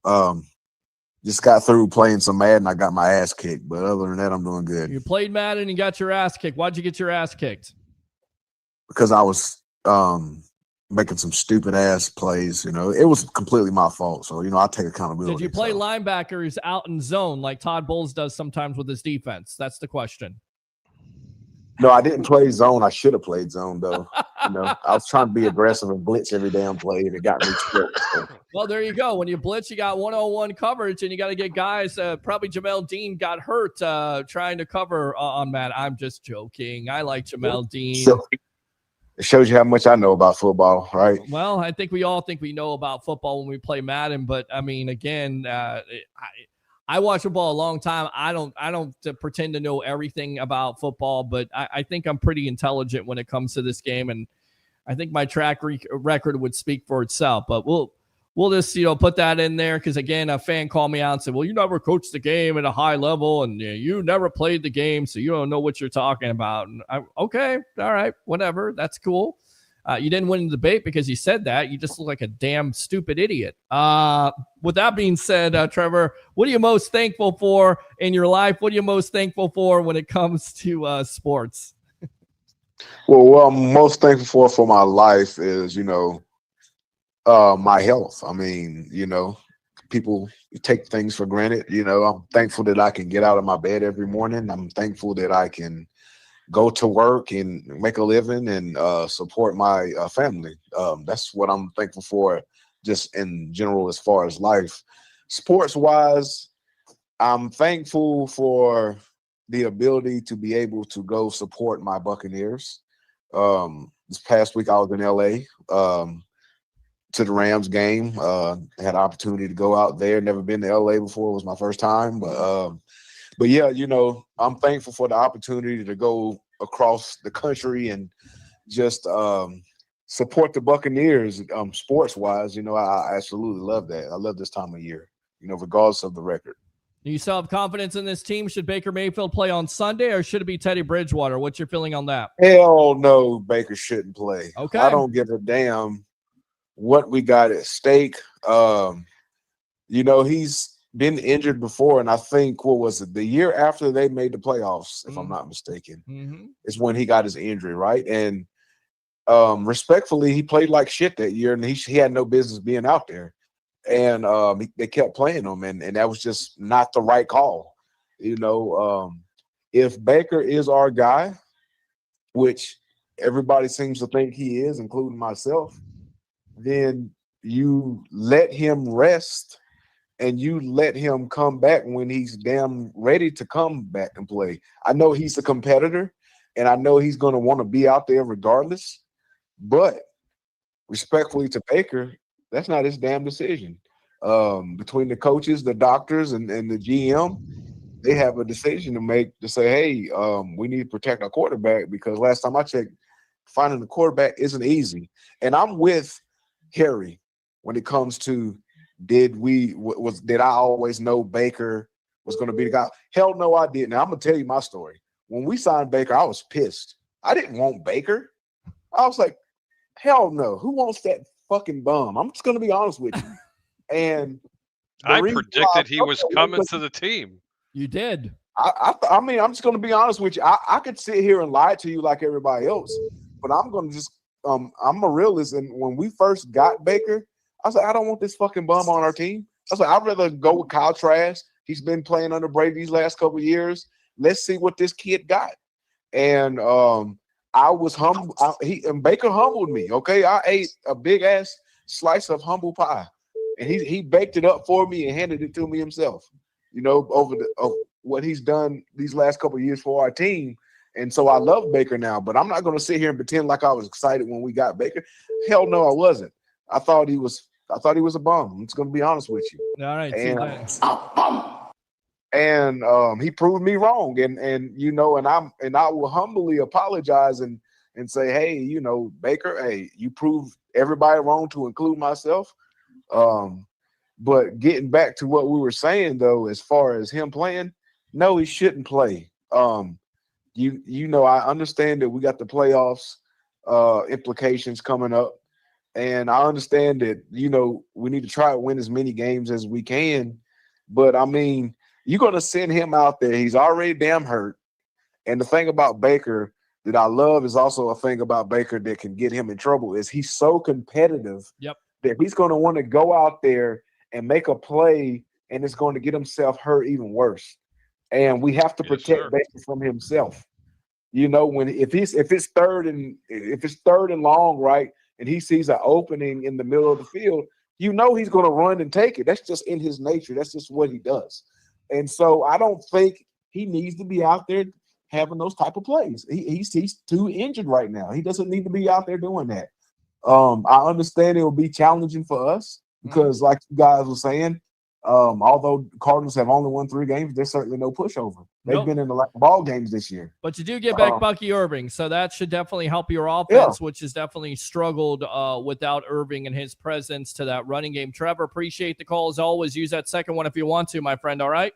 Just got through playing some Madden. I got my ass kicked, but other than that, I'm doing good. You played Madden and got your ass kicked. Why'd you get your ass kicked? Because I was making some stupid ass plays. It was completely my fault. So I take accountability. Did you play linebackers out in zone like Todd Bowles does sometimes with his defense? That's the question. No, I didn't play zone. I should have played zone though. I was trying to be aggressive and blitz every damn play, and it got me killed. So. Well, there you go. When you blitz, you got 1-on-1 coverage, and you got to get guys. Probably Jamel Dean got hurt trying to cover on Matt. I'm just joking. I like Jamel Dean. So, it shows you how much I know about football, right? Well, I think we all think we know about football when we play Madden, but I mean, again, I watch football a long time. I don't pretend to know everything about football, but I think I'm pretty intelligent when it comes to this game, and I think my track record would speak for itself. But we'll just put that in there because again, a fan called me out and said, "Well, you never coached the game at a high level, and you never played the game, so you don't know what you're talking about." And okay, all right, whatever, that's cool. You didn't win the debate because you said that. You just look like a damn stupid idiot. With that being said, Trevor, what are you most thankful for in your life? What are you most thankful for when it comes to sports? Well, what I'm most thankful for my life is, my health. I mean, people take things for granted. I'm thankful that I can get out of my bed every morning. I'm thankful that I can go to work and make a living and support my family. That's what I'm thankful for just in general as far as life. Sports-wise, I'm thankful for the ability to be able to go support my Buccaneers. This past week, I was in L.A. To the Rams game. Had an opportunity to go out there. Never been to L.A. before. It was my first time, but yeah, I'm thankful for the opportunity to go across the country and just support the Buccaneers sports-wise. I absolutely love that. I love this time of year, regardless of the record. Do you still have confidence in this team? Should Baker Mayfield play on Sunday, or should it be Teddy Bridgewater? What's your feeling on that? Hell no, Baker shouldn't play. Okay. I don't give a damn what we got at stake. He's been injured before, and I think the year after they made the playoffs, if I'm not mistaken, is when he got his injury, right? And respectfully, he played like shit that year, and he had no business being out there. And they kept playing him, and that was just not the right call. If Baker is our guy, which everybody seems to think he is, including myself, then you let him rest. And you let him come back when he's damn ready to come back and play. I know he's a competitor, and I know he's going to want to be out there regardless. But respectfully to Baker, that's not his damn decision. Between the coaches, the doctors, and the GM, they have a decision to make to say, hey, we need to protect our quarterback because last time I checked, finding the quarterback isn't easy. And I'm with Harry when it comes to did I always know Baker was going to be the guy? Hell no, I didn't. Now, I'm going to tell you my story. When we signed Baker, I was pissed. I didn't want Baker. I was like, hell no. Who wants that fucking bum? I'm just going to be honest with you. And I predicted he was coming to the team. You did. I mean, I'm just going to be honest with you. I could sit here and lie to you like everybody else, but I'm going to just I'm a realist, and when we first got Baker, I was like, I don't want this fucking bum on our team. I was like, I'd rather go with Kyle Trask. He's been playing under Brady these last couple of years. Let's see what this kid got. And I was humble. And Baker humbled me. Okay, I ate a big ass slice of humble pie, and he baked it up for me and handed it to me himself. You know, over what he's done these last couple of years for our team. And so I love Baker now, but I'm not going to sit here and pretend like I was excited when we got Baker. Hell no, I wasn't. I thought he was a bum. I'm just going to be honest with you. All right. And he proved me wrong. And you know, and I will humbly apologize and say, hey, you know, Baker, hey, you proved everybody wrong, to include myself. But getting back to what we were saying though, as far as him playing, no, he shouldn't play. You know, I understand that we got the playoffs implications coming up, and I understand that, you know, we need to try to win as many games as we can. But I mean, you're gonna send him out there. He's already damn hurt. And the thing about Baker that I love is also a thing about Baker that can get him in trouble is he's so competitive. Yep. That he's going to want to go out there and make a play, and it's going to get himself hurt even worse. And we have to protect Baker from himself. You know, if it's third and long, right, and he sees an opening in the middle of the field, you know he's going to run and take it. That's just in his nature. That's just what he does. And so I don't think he needs to be out there having those type of plays. He's too injured right now. He doesn't need to be out there doing that. I understand it will be challenging for us because, like you guys were saying, although Cardinals have only won 3 games, there's certainly no pushover. They've been in the ball games this year. But you do get back Bucky Irving, so that should definitely help your offense, which has definitely struggled without Irving and his presence to that running game. Trevor, appreciate the call as always. Use that second one if you want to, my friend. All right?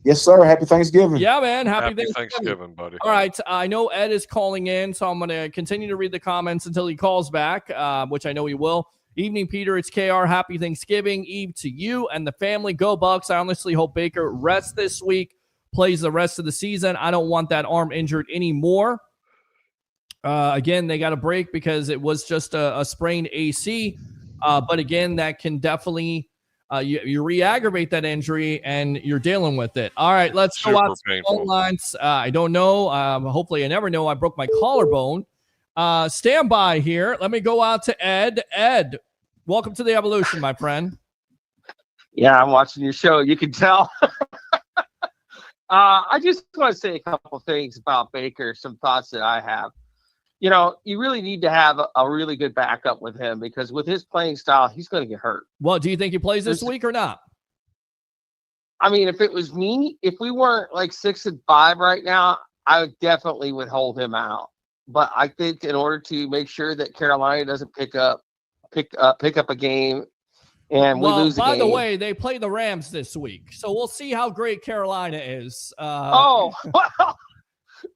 Yes, sir. Happy Thanksgiving. Yeah, man. Happy Thanksgiving, buddy. All right. I know Ed is calling in, so I'm going to continue to read the comments until he calls back, which I know he will. Evening, Peter. It's KR. Happy Thanksgiving Eve to you and the family. Go Bucs. I honestly hope Baker rests this week, plays the rest of the season. I don't want that arm injured anymore. Again, they got a break because it was just a sprained AC. But again, that can definitely you re-aggravate that injury and you're dealing with it. All right, let's go out to the phone lines. I don't know. Hopefully I never know. I broke my collarbone. Stand by here. Let me go out to Ed. Ed, welcome to the Evolution, my friend. Yeah, I'm watching your show. You can tell. I just want to say a couple things about Baker, some thoughts that I have. You know, you really need to have a really good backup with him because with his playing style, he's going to get hurt. Well, do you think he plays this week or not? I mean, if it was me, if we weren't like 6-5 right now, I definitely would hold him out. But I think in order to make sure that Carolina doesn't pick up a game and we lose a game. By the way, they play the Rams this week, so we'll see how great Carolina is. Well,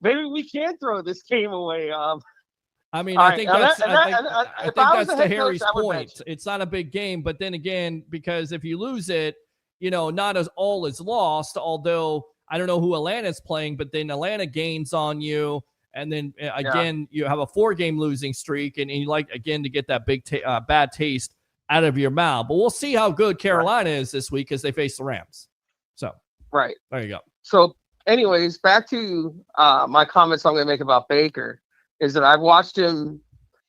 maybe we can throw this game away. I mean, I think that's to Harry's point. It's not a big game, but then again, because if you lose it, you know, not as all is lost. Although I don't know who Atlanta's playing, but then Atlanta gains on you, and then again you have a 4-game losing streak, and you like again to get that big bad taste out of your mouth. But we'll see how good Carolina is this week as they face the Rams. So there you go. So, anyways, back to my comments I'm going to make about Baker. Is that I've watched him.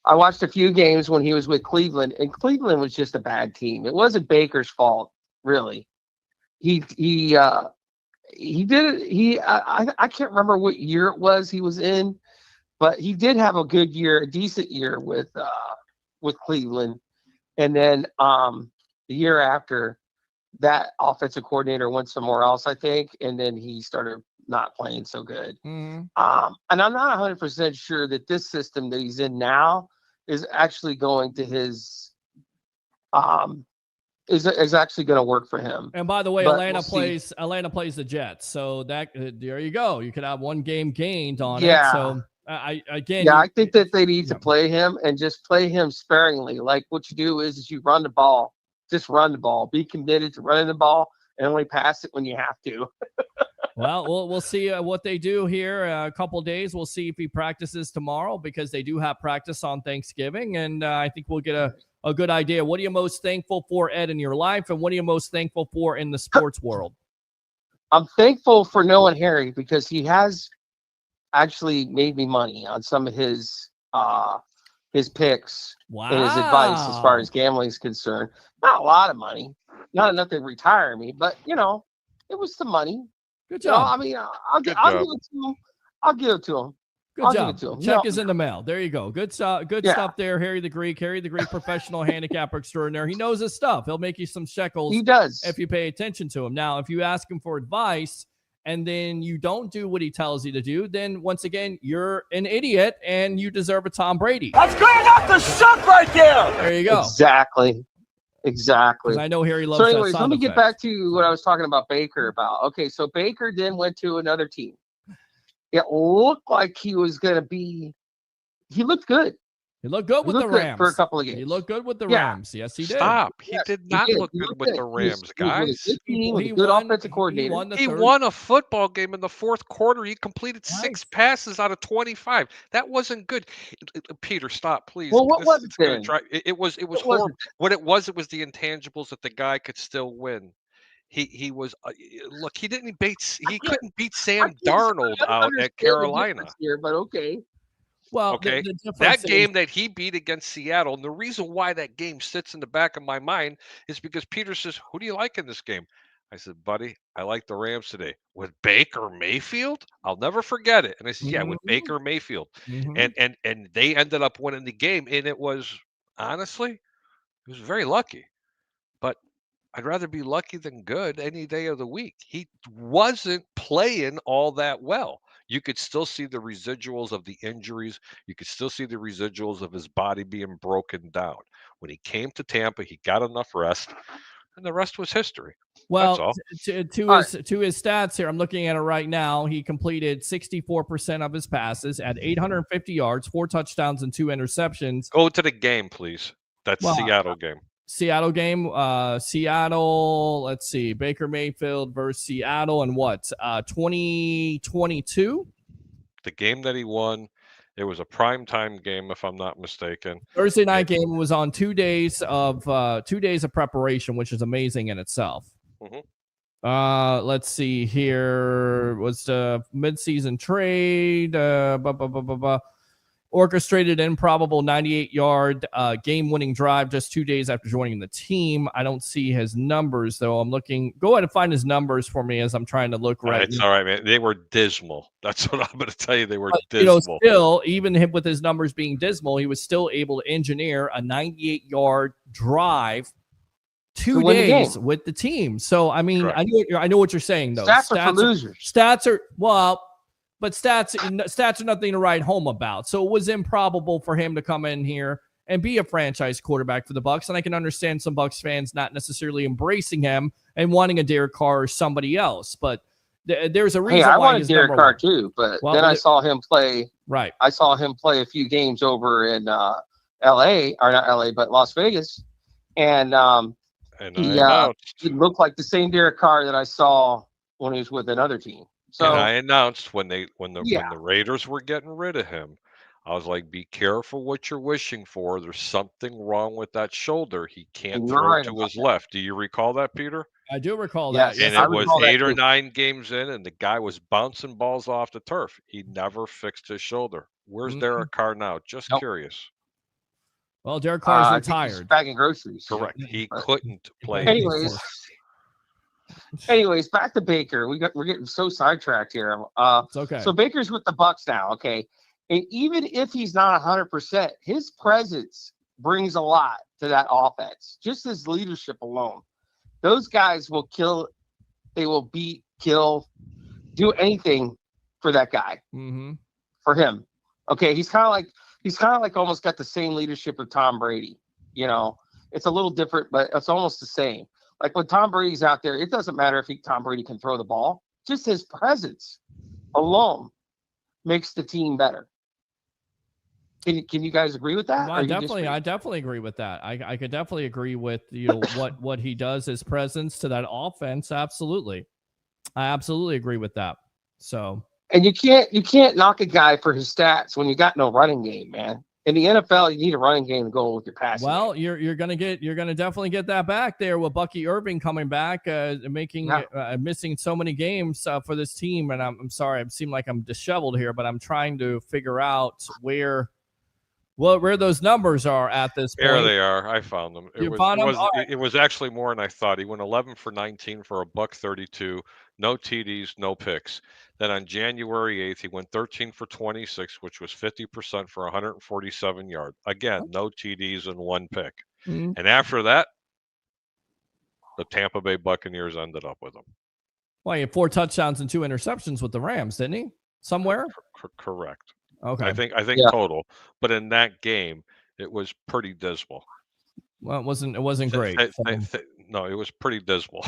I watched a few games when he was with Cleveland, and Cleveland was just a bad team. It wasn't Baker's fault, really. He did it. I can't remember what year it was he was in, but he did have a good year, a decent year with Cleveland. And then the year after, that offensive coordinator went somewhere else, I think, and then he started not playing so good. Mm-hmm. And I'm not 100% sure that this system that he's in now is actually going to his is actually going to work for him. And by the way, Atlanta plays the Jets, so that there you go. You could have 1 game gained on it. So I think that they need to play him and just play him sparingly. Like what you do is you run the ball, just run the ball. Be committed to running the ball and only pass it when you have to. Well, we'll see what they do here. A couple days. We'll see if he practices tomorrow because they do have practice on Thanksgiving, and I think we'll get a good idea. What are you most thankful for, Ed, in your life, and what are you most thankful for in the sports world? I'm thankful for knowing Harry because he has actually made me money on some of his picks and his advice as far as gambling is concerned. Not a lot of money, not enough to retire me, but it was some money. Good job. I mean, I'll give it to him. I'll give it to him. Good job. Check is in the mail. There you go. Good stuff. Good stuff there, Harry the Greek. Harry the Greek, professional handicapper extraordinaire. He knows his stuff. He'll make you some shekels. He does. If you pay attention to him. Now, if you ask him for advice and then you don't do what he tells you to do, then once again, you're an idiot and you deserve a Tom Brady. That's good enough to suck right there. There you go. Exactly. I know Harry loves So anyways, that let me sound get effect. back to what I was talking about Baker about. Okay, so Baker then went to another team. It looked like he was going to be – he looked good. He looked good with the Rams for a couple of games. He looked good with the Rams. Yes, he did. Stop. He did not look good with the Rams, guys. He was a good offensive coordinator. He won a football game in the fourth quarter. He completed 6 passes out of 25. That wasn't good. Peter, stop, please. Well, what was it then? It was horrible. What it was the intangibles that the guy could still win. He was look. He didn't beat. He couldn't beat Sam Darnold out at Carolina. Here, but okay. Well, okay. That game that he beat against Seattle, and the reason why that game sits in the back of my mind is because Peter says, "Who do you like in this game?" I said, "Buddy, I like the Rams today with Baker Mayfield." I'll never forget it. And I said, "Yeah, with Baker Mayfield," and they ended up winning the game, and it was honestly, it was very lucky, but I'd rather be lucky than good any day of the week. He wasn't playing all that well. You could still see the residuals of the injuries. You could still see the residuals of his body being broken down. When he came to Tampa, he got enough rest, and the rest was history. Well, That's all. to his stats here, I'm looking at it right now. He completed 64% of his passes at 850 yards, 4 touchdowns, and 2 interceptions. Go to the game, please. That's Seattle game. Seattle game. Seattle, let's see. Baker Mayfield versus Seattle in what? 2022? The game that he won. It was a primetime game, if I'm not mistaken. Thursday night game was on 2 days of preparation, which is amazing in itself. Let's see here. Was the midseason trade orchestrated improbable 98-yard game-winning drive just 2 days after joining the team. I don't see his numbers, though. I'm looking. Go ahead and find his numbers for me as I'm trying to look right now. It's all right, man. They were dismal. That's what I'm going to tell you. They were dismal. Still, even with his numbers being dismal, he was still able to engineer a 98-yard drive 2 days with the team. So, I mean, I know what you're saying, though. Stats are for losers. But stats are nothing to write home about. So it was improbable for him to come in here and be a franchise quarterback for the Bucs. And I can understand some Bucs fans not necessarily embracing him and wanting a Derek Carr or somebody else. But there's a reason why I wanted Derek Carr too. But then I saw him play. Right. I saw him play a few games over in L.A. or not L.A. but Las Vegas, and he looked like the same Derek Carr that I saw when he was with another team. So, and I announced when the Raiders were getting rid of him, I was like, be careful what you're wishing for. There's something wrong with that shoulder. He can't throw to his left. Do you recall that, Peter? I do recall that. And it was 8 or 9 games in, and the guy was bouncing balls off the turf. He never fixed his shoulder. Where's Derek Carr now? Just curious. Well, Derek Carr's retired. Bagging groceries. Correct. He couldn't play. Anyways, back to Baker. We're getting so sidetracked here. It's okay. So Baker's with the Bucs now, okay? And even if he's not 100%, his presence brings a lot to that offense. Just his leadership alone. Those guys will kill. They will beat, kill, do anything for that guy. For him. Okay, he's kind of like almost got the same leadership of Tom Brady. You know, it's a little different, but it's almost the same. Like when Tom Brady's out there, it doesn't matter if Tom Brady can throw the ball. Just his presence alone makes the team better. Can you guys agree with that? Well, I definitely agree with that. I could definitely agree with what he does, his presence to that offense. Absolutely. I absolutely agree with that. So, And you can't knock a guy for his stats when you got no running game, man. In the NFL, you need a running game to go with your passing. well, game. you're gonna definitely get that back there with Bucky Irving coming back, missing so many games for this team. And I'm sorry, I seem like I'm disheveled here, but I'm trying to figure out where those numbers are at this point. There they are. I found them. It was actually more than I thought. He went 11 for 19 for $132, no TDs, no picks. Then on January 8th, he went 13 for 26, which was 50% for 147 yards. Again, no TDs and 1 pick. Mm-hmm. And after that, the Tampa Bay Buccaneers ended up with him. Well, he had 4 touchdowns and 2 interceptions with the Rams, didn't he? Somewhere? Correct. Okay. I think total. But in that game, it was pretty dismal. Well, it wasn't great. No, it was pretty dismal.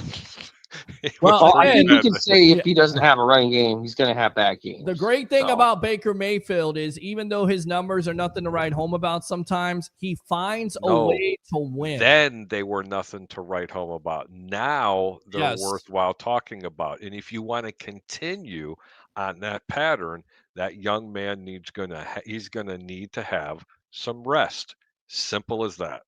Well, I think you can say if he doesn't have a running game, he's going to have bad games. The great thing about Baker Mayfield is even though his numbers are nothing to write home about sometimes, he finds a way to win. Then they were nothing to write home about. Now they're worthwhile talking about. And if you want to continue on that pattern, that young man he's going to need to have some rest. Simple as that.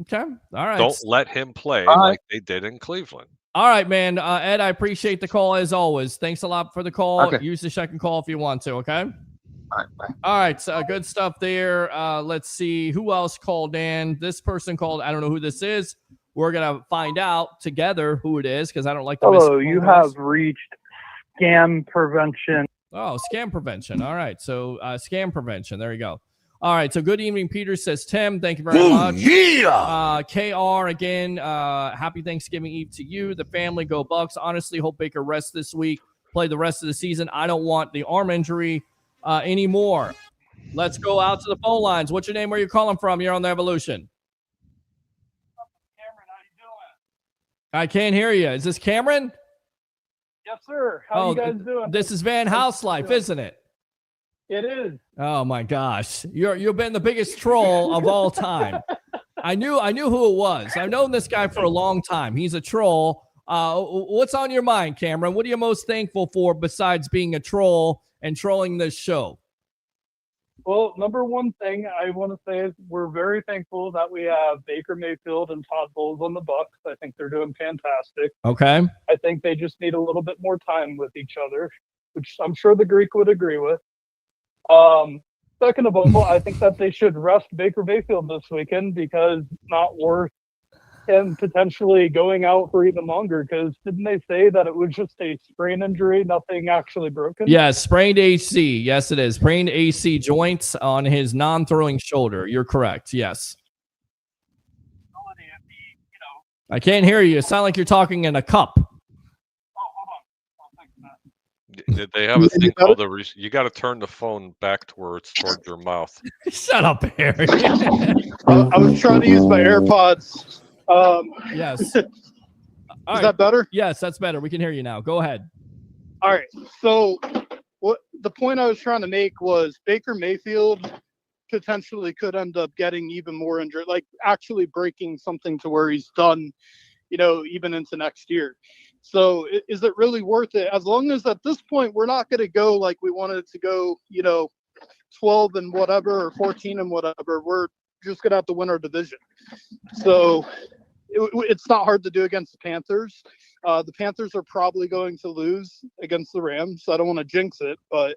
Okay. All right. Don't let him play like they did in Cleveland. All right, man. Ed, I appreciate the call as always. Thanks a lot for the call. Okay. Use the second call if you want to, okay? All right, bye. All right, so good stuff there. Let's see who else called in. This person called. I don't know who this is. We're going to find out together who it is because I don't like to miss. Hello, you have reached scam prevention. Oh, scam prevention. All right, so scam prevention. There you go. All right, so good evening, Peter, says Tim. Thank you very much. Yeah. KR, again, happy Thanksgiving Eve to you, the family, go Bucs. Honestly, hope Baker rests this week, play the rest of the season. I don't want the arm injury anymore. Let's go out to the phone lines. What's your name? Where are you calling from? You're on the Evolution. Cameron, how you doing? I can't hear you. Is this Cameron? Yes, sir. How you guys doing? This is Van House Life, isn't it? It is. Oh my gosh, you've been the biggest troll of all time. I knew who it was. I've known this guy for a long time. He's a troll. What's on your mind, Cameron? What are you most thankful for besides being a troll and trolling this show? Well, number one thing I want to say is we're very thankful that we have Baker Mayfield and Todd Bowles on the Bucs. I think they're doing fantastic. Okay. I think they just need a little bit more time with each other, which I'm sure the Greek would agree with. Second of all, I think that they should rest Baker Mayfield this weekend because it's not worth him potentially going out for even longer. Because didn't they say that it was just a sprain injury, nothing actually broken? Yeah, sprained AC. Yes, it is. Sprained AC joints on his non-throwing shoulder. You're correct. Yes. I can't hear you. It sounds like you're talking in a cup. Did they have a thing called you got to turn the phone back towards your mouth? Shut up, Harry. I was trying to use my AirPods. Yes. Is that better? Yes, that's better. We can hear you now. Go ahead. All right. So what the point I was trying to make was Baker Mayfield potentially could end up getting even more injured, like actually breaking something to where he's done, even into next year. So is it really worth it? As long as at this point, we're not going to go like we wanted to go, 12 and whatever, or 14 and whatever, we're just going to have to win our division. So it's not hard to do against the Panthers. The Panthers are probably going to lose against the Rams. So I don't want to jinx it, but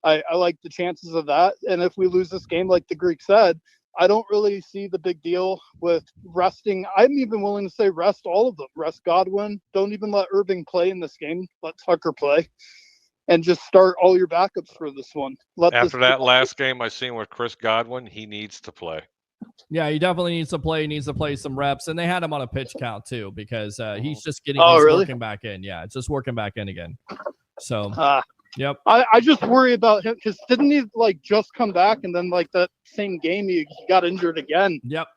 I like the chances of that. And if we lose this game, like the Greek said, I don't really see the big deal with resting. I'm even willing to say rest all of them. Rest Godwin. Don't even let Irving play in this game. Let Tucker play. And just start all your backups for this one. After that last game I seen with Chris Godwin, he needs to play. Yeah, he definitely needs to play. He needs to play some reps. And they had him on a pitch count, too, because he's just getting working back in. Yeah, it's just working back in again. So, yep. I just worry about him because didn't he just come back and then that same game he got injured again? Yep.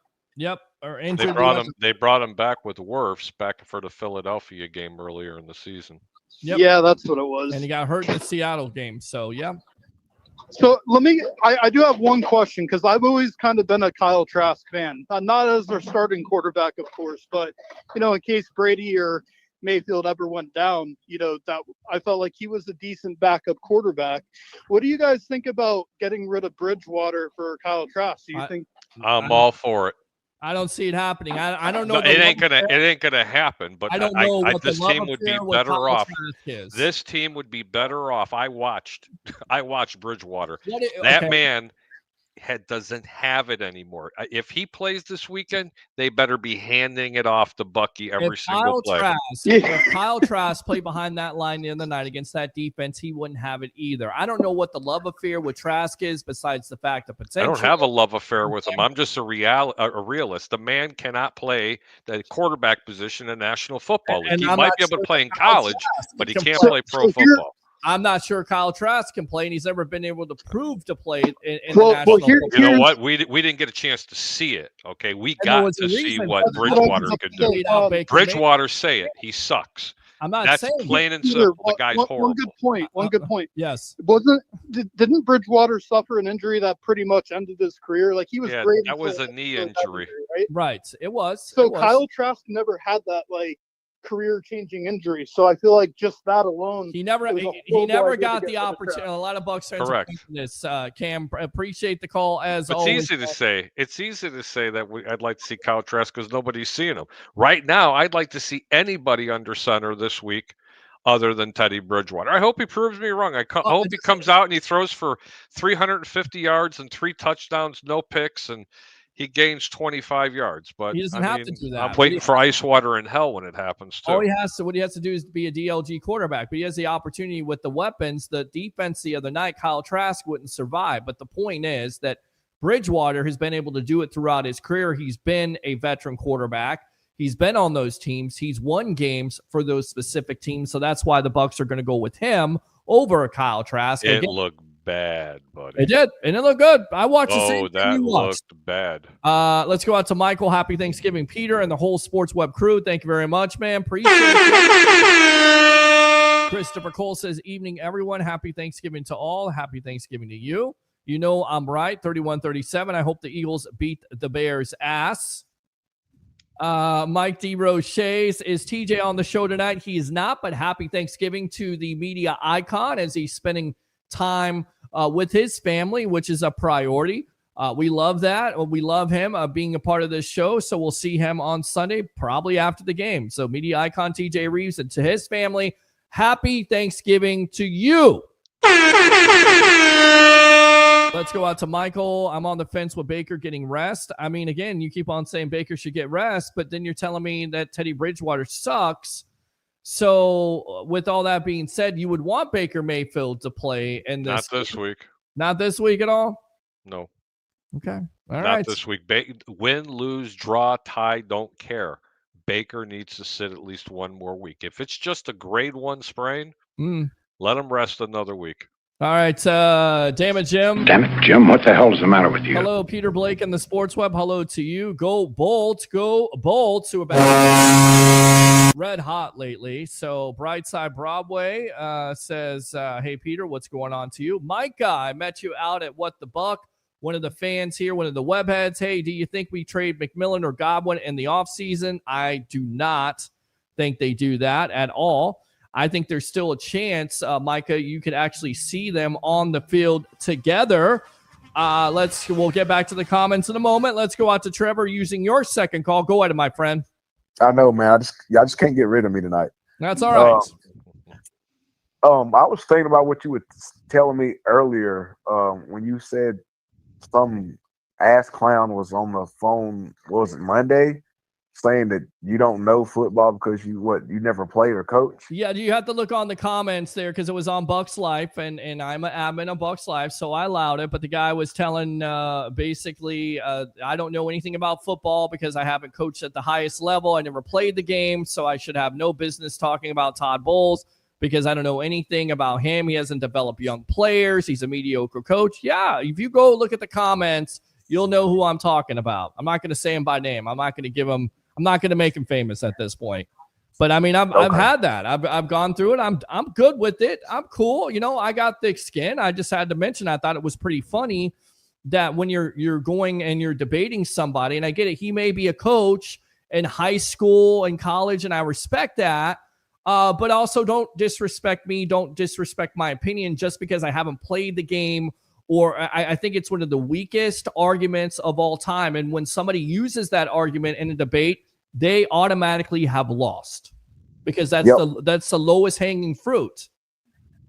Or injured. They brought him back with Wirfs back for the Philadelphia game earlier in the season. Yep. Yeah, that's what it was. And he got hurt in the Seattle game. So yeah. So I do have one question because I've always kind of been a Kyle Trask fan, not as their starting quarterback, of course, but in case Brady or Mayfield ever went down, that I felt like he was a decent backup quarterback. What do you guys think about getting rid of Bridgewater for Kyle Trask? Do you think? I'm all for it. I don't see it happening. I don't know. No, it ain't gonna happen. But I don't know what this the love team would be affair with better Kyle off. Trask is. This team would be better off. I watched Bridgewater. Okay. That man doesn't have it anymore. If he plays this weekend, they better be handing it off to Bucky every single play. If Kyle Trask played behind that line the other night against that defense, he wouldn't have it either. I don't know what the love affair with Trask is, besides the fact of potential. I don't have a love affair with him. I'm just a realist. The man cannot play the quarterback position in National Football League. He might be able to play in college, but he can't play pro football. I'm not sure Kyle Trask can play, and he's never been able to prove to play in the National Football League. You know what? We didn't get a chance to see it. Okay, we got to see what Bridgewater could do. Bridgewater say it. He sucks. I'm not That's saying plain and simple. The guy's horrible. One good point. Yes. Didn't Bridgewater suffer an injury that pretty much ended his career? Like he was great. That was a knee injury. Right? It was. So Kyle Trask never had that career-changing injury. So I feel like just that alone, he never got the opportunity. A lot of Bucs fans are thinking this. Cam, appreciate the call as always. It's easy to say that I'd like to see Kyle Trask because nobody's seeing him right now. I'd like to see anybody under center this week other than Teddy Bridgewater. I hope he proves me wrong. I hope he comes out and he throws for 350 yards and 3 touchdowns, no picks, and he gains 25 yards, but he doesn't have to do that. I'm waiting for ice water in hell when it happens too. What he has to do is be a DLG quarterback, but he has the opportunity with the weapons. The defense the other night, Kyle Trask wouldn't survive. But the point is that Bridgewater has been able to do it throughout his career. He's been a veteran quarterback. He's been on those teams. He's won games for those specific teams. So that's why the Bucs are going to go with him over Kyle Trask. It looked bad, buddy. It did, and it looked good. I watched the same. Oh, that looked bad. Let's go out to Michael. Happy Thanksgiving, Peter, and the whole Sports Web crew. Thank you very much, man. Appreciate it. Christopher Cole says, evening, everyone. Happy Thanksgiving to all. Happy Thanksgiving to you. You know I'm right, 31-37. I hope the Eagles beat the Bears' ass. Mike D. Roche, is TJ on the show tonight? He is not, but happy Thanksgiving to the media icon as he's spending time with his family, which is a priority. We love that. We love him being a part of this show. So we'll see him on Sunday, probably after the game. So media icon TJ Reeves, and to his family, happy Thanksgiving to you. Let's go out to Michael. I'm on the fence with Baker getting rest. I mean, again, you keep on saying Baker should get rest, but then you're telling me that Teddy Bridgewater sucks. So with all that being said, you would want Baker Mayfield to play in this. Not this week. Not this week at all? No. Okay. All right. Not this week. Win, lose, draw, tie, don't care. Baker needs to sit at least one more week. If it's just a grade 1 sprain, let him rest another week. All right. Damn it, Jim. Damn it, Jim. What the hell is the matter with you? Hello, Peter Blake in the Sports Web. Hello to you. Go Bolts. Go Bolts, who have been red hot lately. So Brightside Broadway says, hey, Peter, what's going on to you? Micah, I met you out at What the Buck. One of the fans here, one of the webheads. Hey, do you think we trade McMillan or Godwin in the offseason? I do not think they do that at all. I think there's still a chance, Micah, you could actually see them on the field together. We'll get back to the comments in a moment. Let's go out to Trevor using your second call. Go ahead, my friend. I know, man. Y'all just can't get rid of me tonight. That's all right. I was thinking about what you were telling me earlier when you said some ass clown was on the phone. What was it, Monday? Saying that you don't know football because you never played or coach? Yeah, you have to look on the comments there because it was on Bucs Life, and I'm an admin on Bucs Life, so I allowed it. But the guy was telling basically, I don't know anything about football because I haven't coached at the highest level. I never played the game, so I should have no business talking about Todd Bowles because I don't know anything about him. He hasn't developed young players. He's a mediocre coach. Yeah, if you go look at the comments, you'll know who I'm talking about. I'm not going to say him by name. I'm not going to make him famous at this point. But I mean, I've had that. I've gone through it. I'm good with it. I'm cool. You know, I got thick skin. I just had to mention, I thought it was pretty funny that when you're going and you're debating somebody, and I get it, he may be a coach in high school and college, and I respect that. But also don't disrespect me. Don't disrespect my opinion just because I haven't played the game, or I think it's one of the weakest arguments of all time. And when somebody uses that argument in a debate, they automatically have lost because that's the lowest hanging fruit.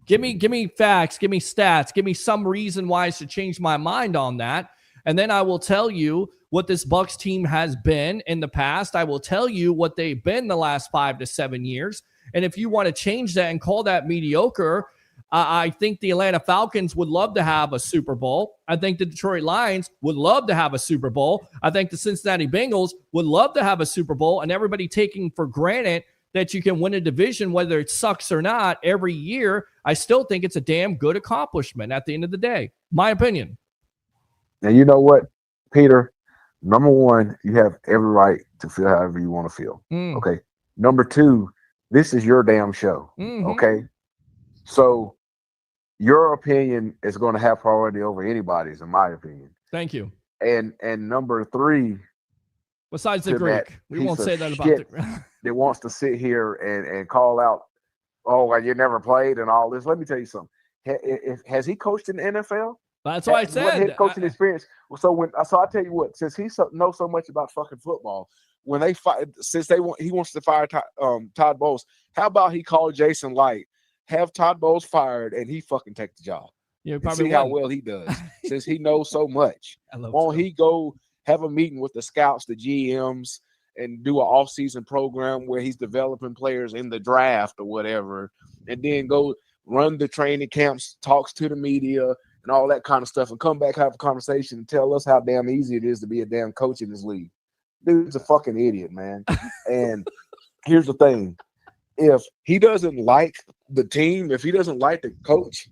Give me facts, give me stats, give me some reason why I should change my mind on that. And then I will tell you what this Bucs team has been in the past. I will tell you what they've been the last 5 to 7 years. And if you want to change that and call that mediocre, I think the Atlanta Falcons would love to have a Super Bowl. I think the Detroit Lions would love to have a Super Bowl. I think the Cincinnati Bengals would love to have a Super Bowl. And everybody taking for granted that you can win a division, whether it sucks or not, every year, I still think it's a damn good accomplishment at the end of the day. My opinion. And you know what, Peter? Number one, you have every right to feel however you want to feel. Okay. Number two, this is your damn show. Okay. So your opinion is going to have priority over anybody's, in my opinion. Thank you. And number three, besides the Greek, we won't say that about the that wants to sit here and call out, oh, well, you never played and all this. Let me tell you something. Has he coached in the NFL? That's what I said. What head coaching experience? So I tell you what, since he knows so much about fucking football, when they fight, he wants to fire Todd Bowles. How about he call Jason Light, have Todd Bowles fired, and he fucking take the job? Yeah, probably see how well he does, since he knows so much. Won't he go have a meeting with the scouts, the GMs, and do an off-season program where he's developing players in the draft or whatever, and then go run the training camps, talks to the media and all that kind of stuff, and come back, have a conversation, and tell us how damn easy it is to be a damn coach in this league? Dude's a fucking idiot, man. And here's the thing. If he doesn't like the team, if he doesn't like the coach,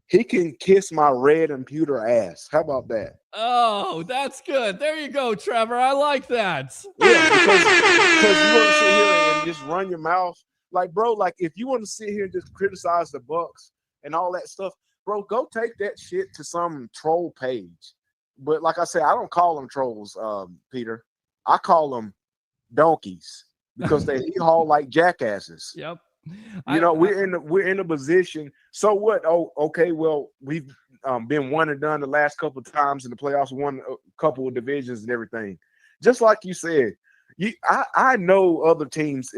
he can kiss my red and pewter ass. How about that? Oh, that's good. There you go, Trevor. I like that. Yeah, because you want to sit here and just run your mouth. Like, bro, like if you want to sit here and just criticize the Bucs and all that stuff, bro, go take that shit to some troll page. But like I said, I don't call them trolls, Peter. I call them donkeys because they haul like jackasses. Yep. You know, we're in a position. So what? Oh, okay. Well, we've been one and done the last couple of times in the playoffs, won a couple of divisions and everything. Just like you said, I know other teams.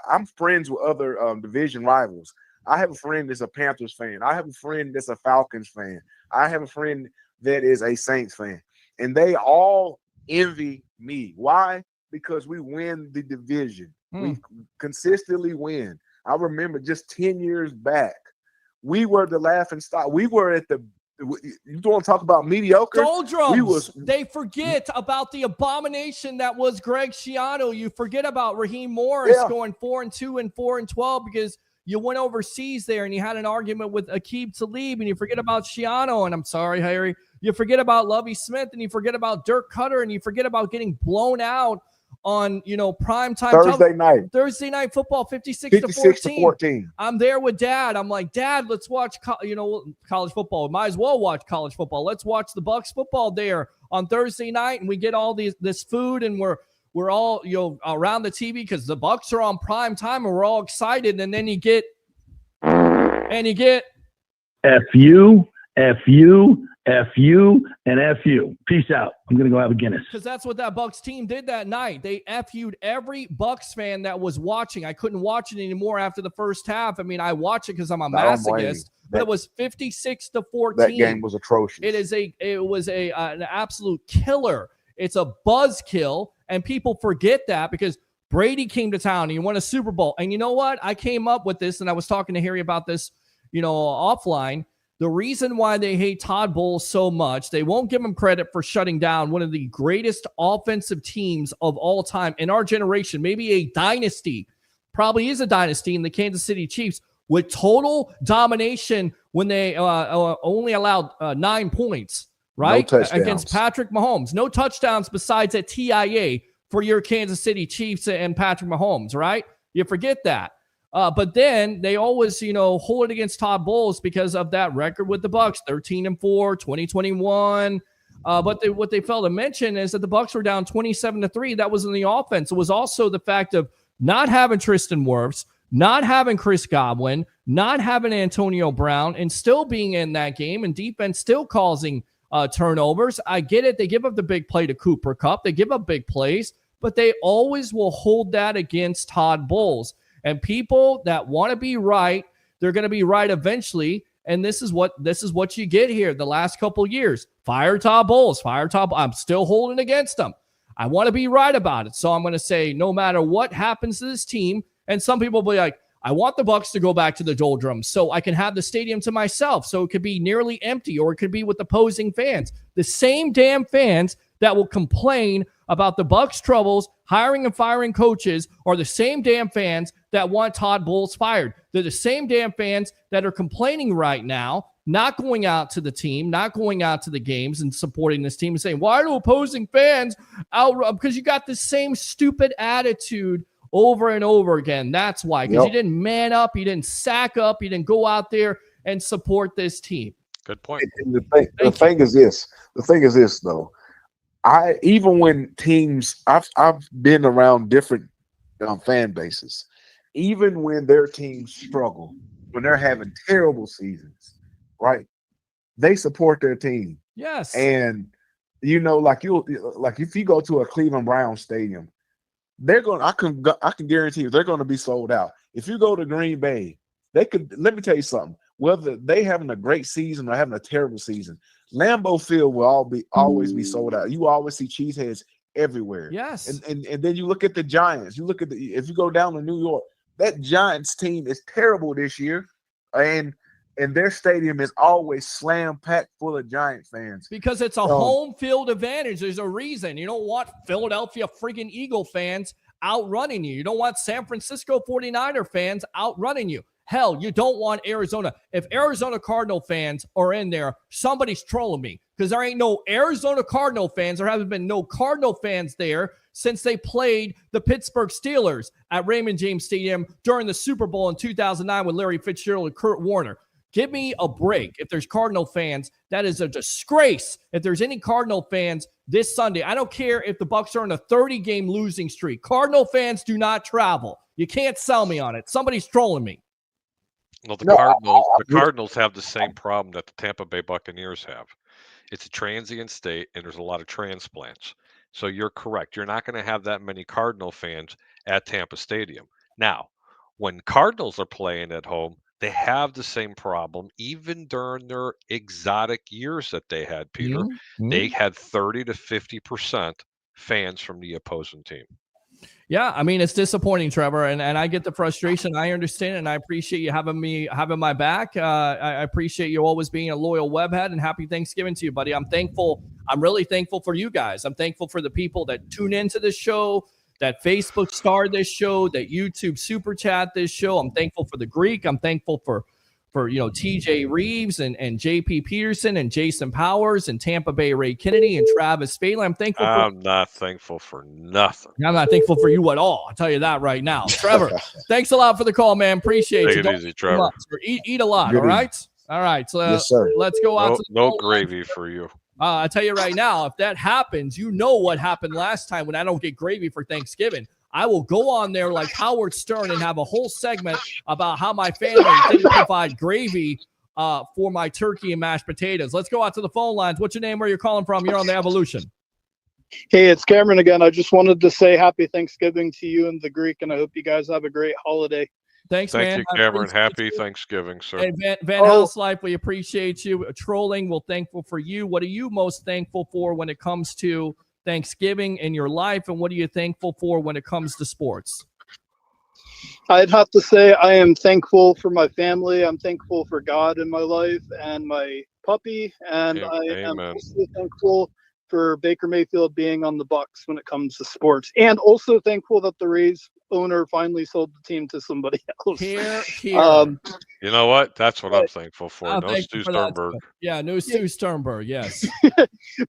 I'm friends with other division rivals. I have a friend that's a Panthers fan. I have a friend that's a Falcons fan. I have a friend that is a Saints fan, and they all envy me. Why? Because we win the division. We consistently win. I remember just 10 years back, we were the laughing stock. We were at the – you want to talk about mediocre? Doldrums. They forget about the abomination that was Greg Schiano. You forget about Raheem Morris going 4-2 and 4-12 because you went overseas there and you had an argument with Aqib Talib, and you forget about Schiano, and I'm sorry, Harry. You forget about Lovie Smith, and you forget about Dirk Cutter, and you forget about getting blown out on, primetime Thursday night football, 56 to 14. I'm there with Dad. I'm like, Dad, let's watch college football. Might as well watch college football. Let's watch the Bucs football there on Thursday night, and we get all this food, and we're all around the TV because the Bucs are on prime time, and we're all excited. And then you get F you, and F you. Peace out. I'm going to go have a Guinness. Because that's what that Bucs team did that night. They F-U'd every Bucs fan that was watching. I couldn't watch it anymore after the first half. I mean, I watch it because I'm a masochist, but it was 56 to 14. That game was atrocious. It was an absolute killer. It's a buzzkill, and people forget that because Brady came to town and he won a Super Bowl. And you know what? I came up with this, and I was talking to Harry about this, offline. The reason why they hate Todd Bowles so much, they won't give him credit for shutting down one of the greatest offensive teams of all time in our generation, maybe a dynasty, probably is a dynasty in the Kansas City Chiefs, with total domination when they only allowed 9 points, right? No against Patrick Mahomes. No touchdowns besides a TIA for your Kansas City Chiefs and Patrick Mahomes, right? You forget that. But then they always, hold it against Todd Bowles because of that record with the Bucs, 13-4, 2021. But what they failed to mention is that the Bucs were down 27-3. That was in the offense. It was also the fact of not having Tristan Wirfs, not having Chris Godwin, not having Antonio Brown, and still being in that game, and defense still causing turnovers. I get it. They give up the big play to Cooper Kupp. They give up big plays, but they always will hold that against Todd Bowles. And people that want to be right, they're going to be right eventually. And this is what you get here the last couple years. Fire Todd Bowles. Fire Todd. I'm still holding against them. I want to be right about it. So I'm going to say no matter what happens to this team, and some people will be like, I want the Bucs to go back to the doldrums so I can have the stadium to myself, so it could be nearly empty, or it could be with opposing fans. The same damn fans that will complain about the Bucs' troubles hiring and firing coaches are the same damn fans that want Todd Bowles fired. They're the same damn fans that are complaining right now, not going out to the team, not going out to the games and supporting this team and saying, why do opposing fans out? Because you got the same stupid attitude over and over again. That's why. Because you didn't man up, you didn't sack up, you didn't go out there and support this team. Good point. And the thing is this though. Even when teams, I've been around different fan bases. Even when their teams struggle, when they're having terrible seasons, right? They support their team. Yes. And like if you go to a Cleveland Browns stadium, I can guarantee you they're going to be sold out. If you go to Green Bay, let me tell you something. Whether they having a great season or having a terrible season, Lambeau Field will always be sold out. You always see cheeseheads everywhere. Yes. And then you look at the Giants. You look at if you go down to New York, that Giants team is terrible this year. And their stadium is always slam packed full of Giant fans. Because it's a home field advantage. There's a reason. You don't want Philadelphia freaking Eagle fans outrunning you. You don't want San Francisco 49er fans outrunning you. Hell, you don't want Arizona. If Arizona Cardinal fans are in there, somebody's trolling me, because there ain't no Arizona Cardinal fans. There haven't been no Cardinal fans there since they played the Pittsburgh Steelers at Raymond James Stadium during the Super Bowl in 2009 with Larry Fitzgerald and Kurt Warner. Give me a break. If there's Cardinal fans, that is a disgrace. If there's any Cardinal fans this Sunday, I don't care if the Bucs are on a 30-game losing streak. Cardinal fans do not travel. You can't sell me on it. Somebody's trolling me. Well, the Cardinals have the same problem that the Tampa Bay Buccaneers have. It's a transient state, and there's a lot of transplants. So you're correct. You're not going to have that many Cardinal fans at Tampa Stadium. Now, when Cardinals are playing at home, they have the same problem, even during their exotic years that they had, Peter. Mm-hmm. They had 30 to 50% fans from the opposing team. Yeah, I mean, it's disappointing, Trevor, and I get the frustration. I understand, and I appreciate you having my back. I appreciate you always being a loyal webhead, and happy Thanksgiving to you, buddy. I'm thankful. I'm really thankful for you guys. I'm thankful for the people that tune into this show, that Facebook star this show, that YouTube super chat this show. I'm thankful for the Greek. I'm thankful for TJ Reeves and JP Peterson and Jason Powers and Tampa Bay Ray Kennedy and Travis Faley. I'm not thankful for nothing. I'm not thankful for you at all. I'll tell you that right now. Trevor, thanks a lot for the call, man. Appreciate you. Take it easy, Trevor. Eat a lot, all right? All right. So yes, sir. Let's go out. No gravy for you. I tell you right now, if that happens, you know what happened last time when I don't get gravy for Thanksgiving. I will go on there like Howard Stern and have a whole segment about how my family didn't provide gravy for my turkey and mashed potatoes. Let's go out to the phone lines. What's your name? Where you're calling from? You're on the Evolution. Hey, it's Cameron again. I just wanted to say happy Thanksgiving to you and the Greek, and I hope you guys have a great holiday. Thanks, Thank man. you, Cameron. Happy Thanksgiving, sir. Hey, Van House Life, we appreciate you. Trolling, we're thankful for you. What are you most thankful for when it comes to Thanksgiving in your life, and what are you thankful for when it comes to sports? I'd have to say I am thankful for my family. I'm thankful for God in my life and my puppy, and I am also thankful for Baker Mayfield being on the Bucs when it comes to sports, and also thankful that the Rays owner finally sold the team to somebody else. Here. You know what? That's what I'm thankful for. No Stu Sternberg. Yeah, no Stu Sternberg. Yes.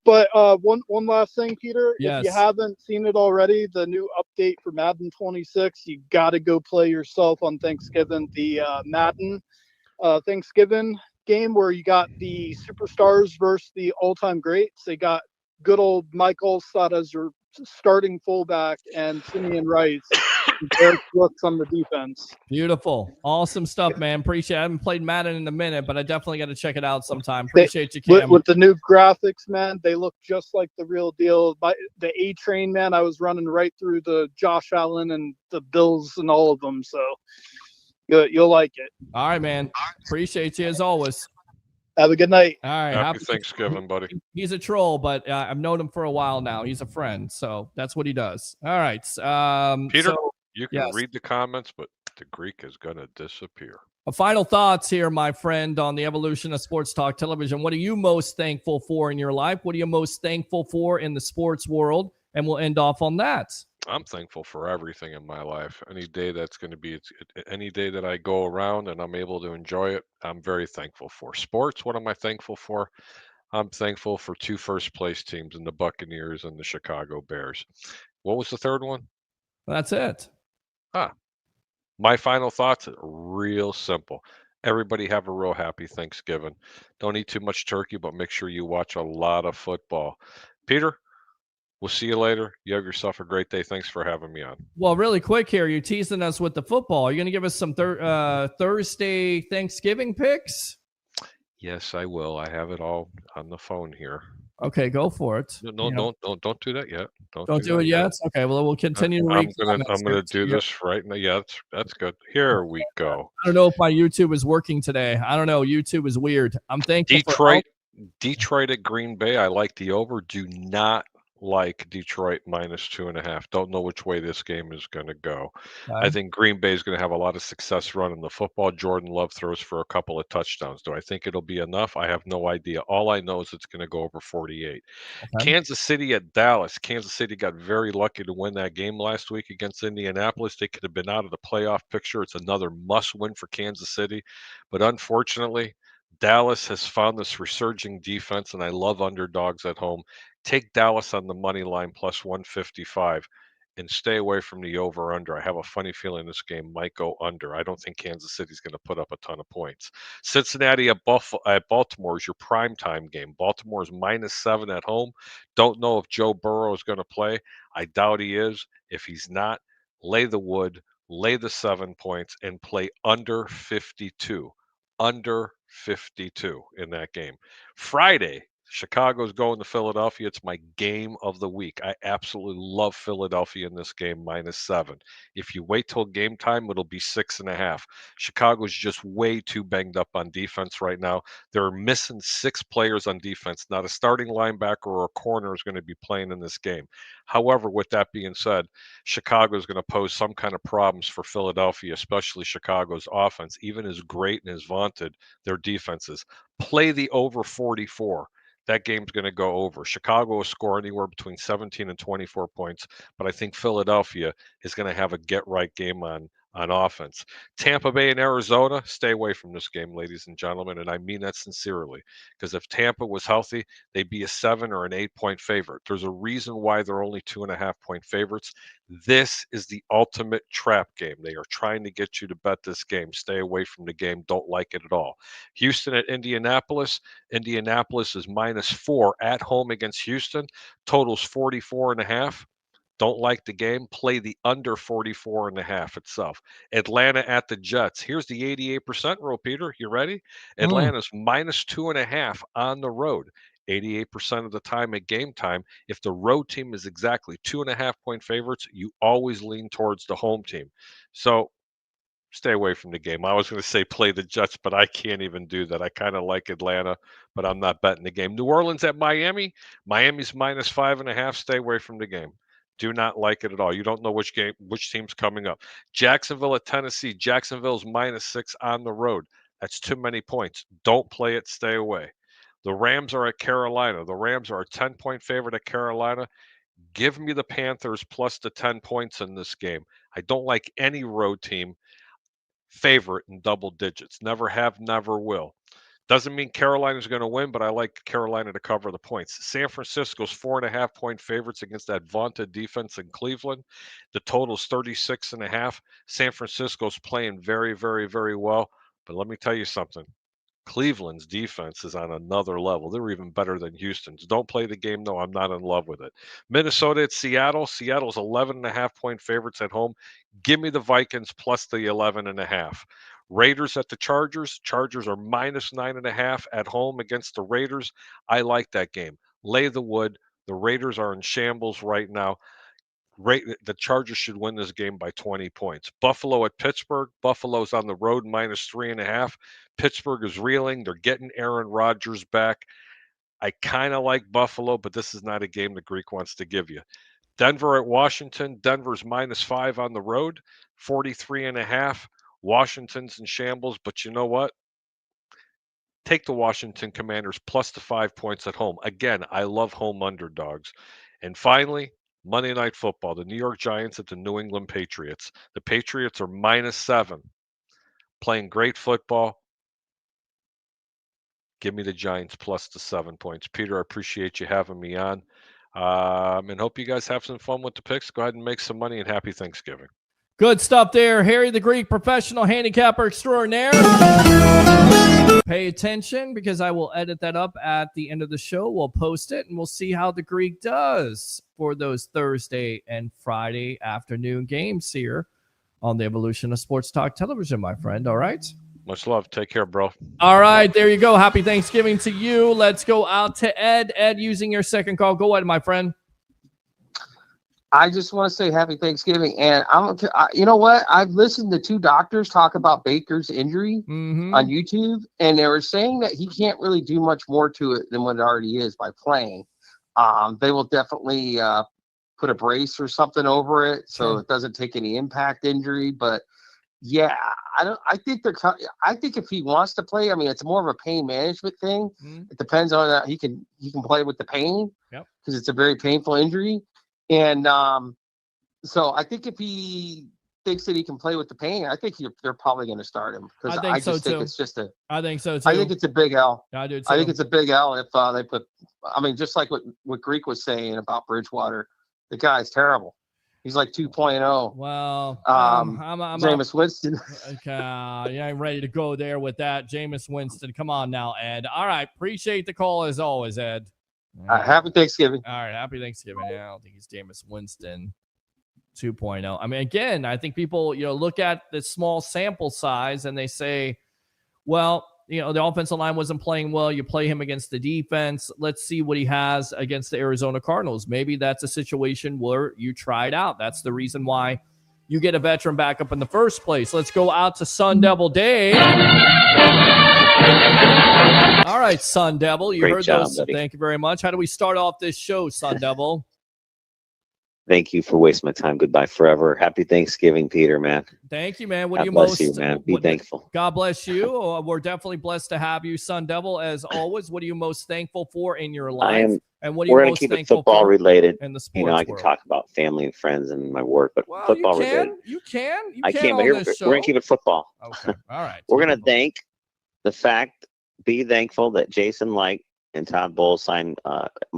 But one last thing, Peter. Yes. If you haven't seen it already, the new update for Madden 26, you got to go play yourself on Thanksgiving. The Madden Thanksgiving game where you got the superstars versus the all-time greats. They got good old Mike Allstott as your starting fullback and Simeon Rice Derek Brooks on the defense. Beautiful. Awesome stuff, man. Appreciate it. I haven't played Madden in a minute, but I definitely got to check it out sometime. Appreciate you, Cam. With the new graphics, man, they look just like the real deal. The A Train, man, I was running right through the Josh Allen and the Bills and all of them. So you'll like it. All right, man. Appreciate you as always. Have a good night. All right. Happy Thanksgiving, buddy. He's a troll, but I've known him for a while now. He's a friend, so that's what he does. All right. Peter, you can yes. read the comments, but the Greek is going to disappear. Final thoughts here, my friend, on the evolution of sports talk television. What are you most thankful for in your life? What are you most thankful for in the sports world? And we'll end off on that. I'm thankful for everything in my life. Any day that's going to be, any day that I go around and I'm able to enjoy it, I'm very thankful for. Sports, what am I thankful for? I'm thankful for 2 first-place teams in the Buccaneers and the Chicago Bears. What was the third one? That's it. My final thoughts are real simple. Everybody have a real happy Thanksgiving. Don't eat too much turkey, but make sure you watch a lot of football. Peter, we'll see you later. You have yourself a great day. Thanks for having me on. Well, really quick here, you're teasing us with the football. Are you going to give us some Thursday Thanksgiving picks? Yes, I will. I have it all on the phone here. Okay, go for it. No, don't do that yet. Don't do it yet. Okay, well, we'll continue to read. I'm gonna do this right now. Yeah, that's good. Here we go. I don't know if my YouTube is working today. I don't know. YouTube is weird. I'm thankful. Detroit at Green Bay. I like the over. Do not like Detroit -2.5. Don't know which way this game is going to go. I think Green Bay is going to have a lot of success running the football. Jordan Love throws for a couple of touchdowns. Do I think it'll be enough? I have no idea. All I know is it's going to go over 48. Okay. Kansas City at Dallas. Kansas City got very lucky to win that game last week against Indianapolis. They could have been out of the playoff picture. It's another must win for Kansas City. But unfortunately, Dallas has found this resurging defense, and I love underdogs at home. Take Dallas on the money line plus 155 and stay away from the over-under. I have a funny feeling this game might go under. I don't think Kansas City's going to put up a ton of points. Cincinnati at Baltimore is your primetime game. Baltimore is -7 at home. Don't know if Joe Burrow is going to play. I doubt he is. If he's not, lay the wood, lay the 7 points, and play under 52. Under 52 in that game. Friday, Chicago's going to Philadelphia. It's my game of the week. I absolutely love Philadelphia in this game, -7. If you wait till game time, it'll be 6.5. Chicago's just way too banged up on defense right now. They're missing 6 players on defense. Not a starting linebacker or a corner is going to be playing in this game. However, with that being said, Chicago is going to pose some kind of problems for Philadelphia, especially Chicago's offense. Even as great and as vaunted their defense is. Play the over 44. That game's going to go over. Chicago will score anywhere between 17 and 24 points, but I think Philadelphia is going to have a get-right game on offense. Tampa Bay and Arizona, stay away from this game, ladies and gentlemen, and I mean that sincerely, because if Tampa was healthy, they'd be a 7 or an 8-point favorite. There's a reason why they're only 2.5-point favorites. This is the ultimate trap game. They are trying to get you to bet this game. Stay away from the game. Don't like it at all. Houston at Indianapolis. Indianapolis is -4 at home against Houston. Totals 44.5. Don't like the game. Play the under 44.5 itself. Atlanta at the Jets. Here's the 88% rule, Peter. You ready? Atlanta's -2.5 on the road. 88% of the time at game time. If the road team is exactly 2.5-point favorites, you always lean towards the home team. So stay away from the game. I was going to say play the Jets, but I can't even do that. I kind of like Atlanta, but I'm not betting the game. New Orleans at Miami. Miami's -5.5. Stay away from the game. Do not like it at all. You don't know which team's coming up. Jacksonville at Tennessee. Jacksonville's -6 on the road. That's too many points. Don't play it. Stay away. The Rams are at Carolina. The Rams are a 10-point favorite at Carolina. Give me the Panthers plus the 10 points in this game. I don't like any road team favorite in double digits. Never have, never will. Doesn't mean Carolina's going to win, but I like Carolina to cover the points. San Francisco's 4.5-point favorites against that vaunted defense in Cleveland. The total's 36.5. San Francisco's playing very, very, very well. But let me tell you something. Cleveland's defense is on another level. They're even better than Houston's. Don't play the game, though. I'm not in love with it. Minnesota at Seattle. Seattle's 11.5-point favorites at home. Give me the Vikings plus the 11.5. Raiders at the Chargers. Chargers are minus 9.5 at home against the Raiders. I like that game. Lay the wood. The Raiders are in shambles right now. The Chargers should win this game by 20 points. Buffalo at Pittsburgh. Buffalo's on the road minus 3.5. Pittsburgh is reeling. They're getting Aaron Rodgers back. I kind of like Buffalo, but this is not a game the Greek wants to give you. Denver at Washington. Denver's minus 5 on the road, 43.5. Washington's in shambles, but you know what? Take the Washington Commanders plus the 5 points at home. Again, I love home underdogs. And finally, Monday Night Football, the New York Giants at the New England Patriots. The Patriots are minus 7, playing great football. Give me the Giants plus the 7 points. Peter, I appreciate you having me on. And hope you guys have some fun with the picks. Go ahead and make some money, and happy Thanksgiving. Good stuff there. Harry the Greek, professional handicapper extraordinaire. Pay attention because I will edit that up at the end of the show. We'll post it, and we'll see how the Greek does for those Thursday and Friday afternoon games here on the Evolution of Sports Talk Television, my friend. All right? Much love. Take care, bro. All right, there you go. Happy Thanksgiving to you. Let's go out to Ed. Ed, using your second call. Go ahead, my friend. I just want to say happy Thanksgiving. And you know what? I've listened to 2 doctors talk about Baker's injury on YouTube, and they were saying that he can't really do much more to it than what it already is by playing. They will definitely put a brace or something over it so it doesn't take any impact injury. But yeah, I think if he wants to play, I mean, it's more of a pain management thing. It depends on he can play with the pain because it's a very painful injury. And so I think if he thinks that he can play with the pain, I think they're probably going to start him because I just think it's just I think so too. I think it's a big L. I do too. I think it's a big L if they put. I mean, just like what Greek was saying about Bridgewater, the guy's terrible. He's like 2.0. Well, I'm Jameis Winston. Okay, you ain't ready to go there with that, Jameis Winston. Come on now, Ed. All right, appreciate the call as always, Ed. Happy Thanksgiving. All right, happy Thanksgiving. Yeah, I don't think he's Jameis Winston 2.0. I mean, again, I think people, look at the small sample size and they say, well, the offensive line wasn't playing well. You play him against the defense. Let's see what he has against the Arizona Cardinals. Maybe that's a situation where you try it out. That's the reason why you get a veteran backup in the first place. Let's go out to Sun Devil Dave. All right, Sun Devil. You heard those. Buddy. Thank you very much. How do we start off this show, Sun Devil? Thank you for wasting my time. Goodbye forever. Happy Thanksgiving, Peter, man. Thank you, man. What God do you bless most you, man. Be thankful. God bless you. We're definitely blessed to have you, Sun Devil, as always. What are you most thankful for in your life? And what are you we're most going to keep it thankful football for related. In the sports I can talk about family and friends and my work, but well, football you can. related. You can. I can, but we're going to keep it football. Okay. All right. We're going to thank be thankful that Jason Light and Todd Bowles signed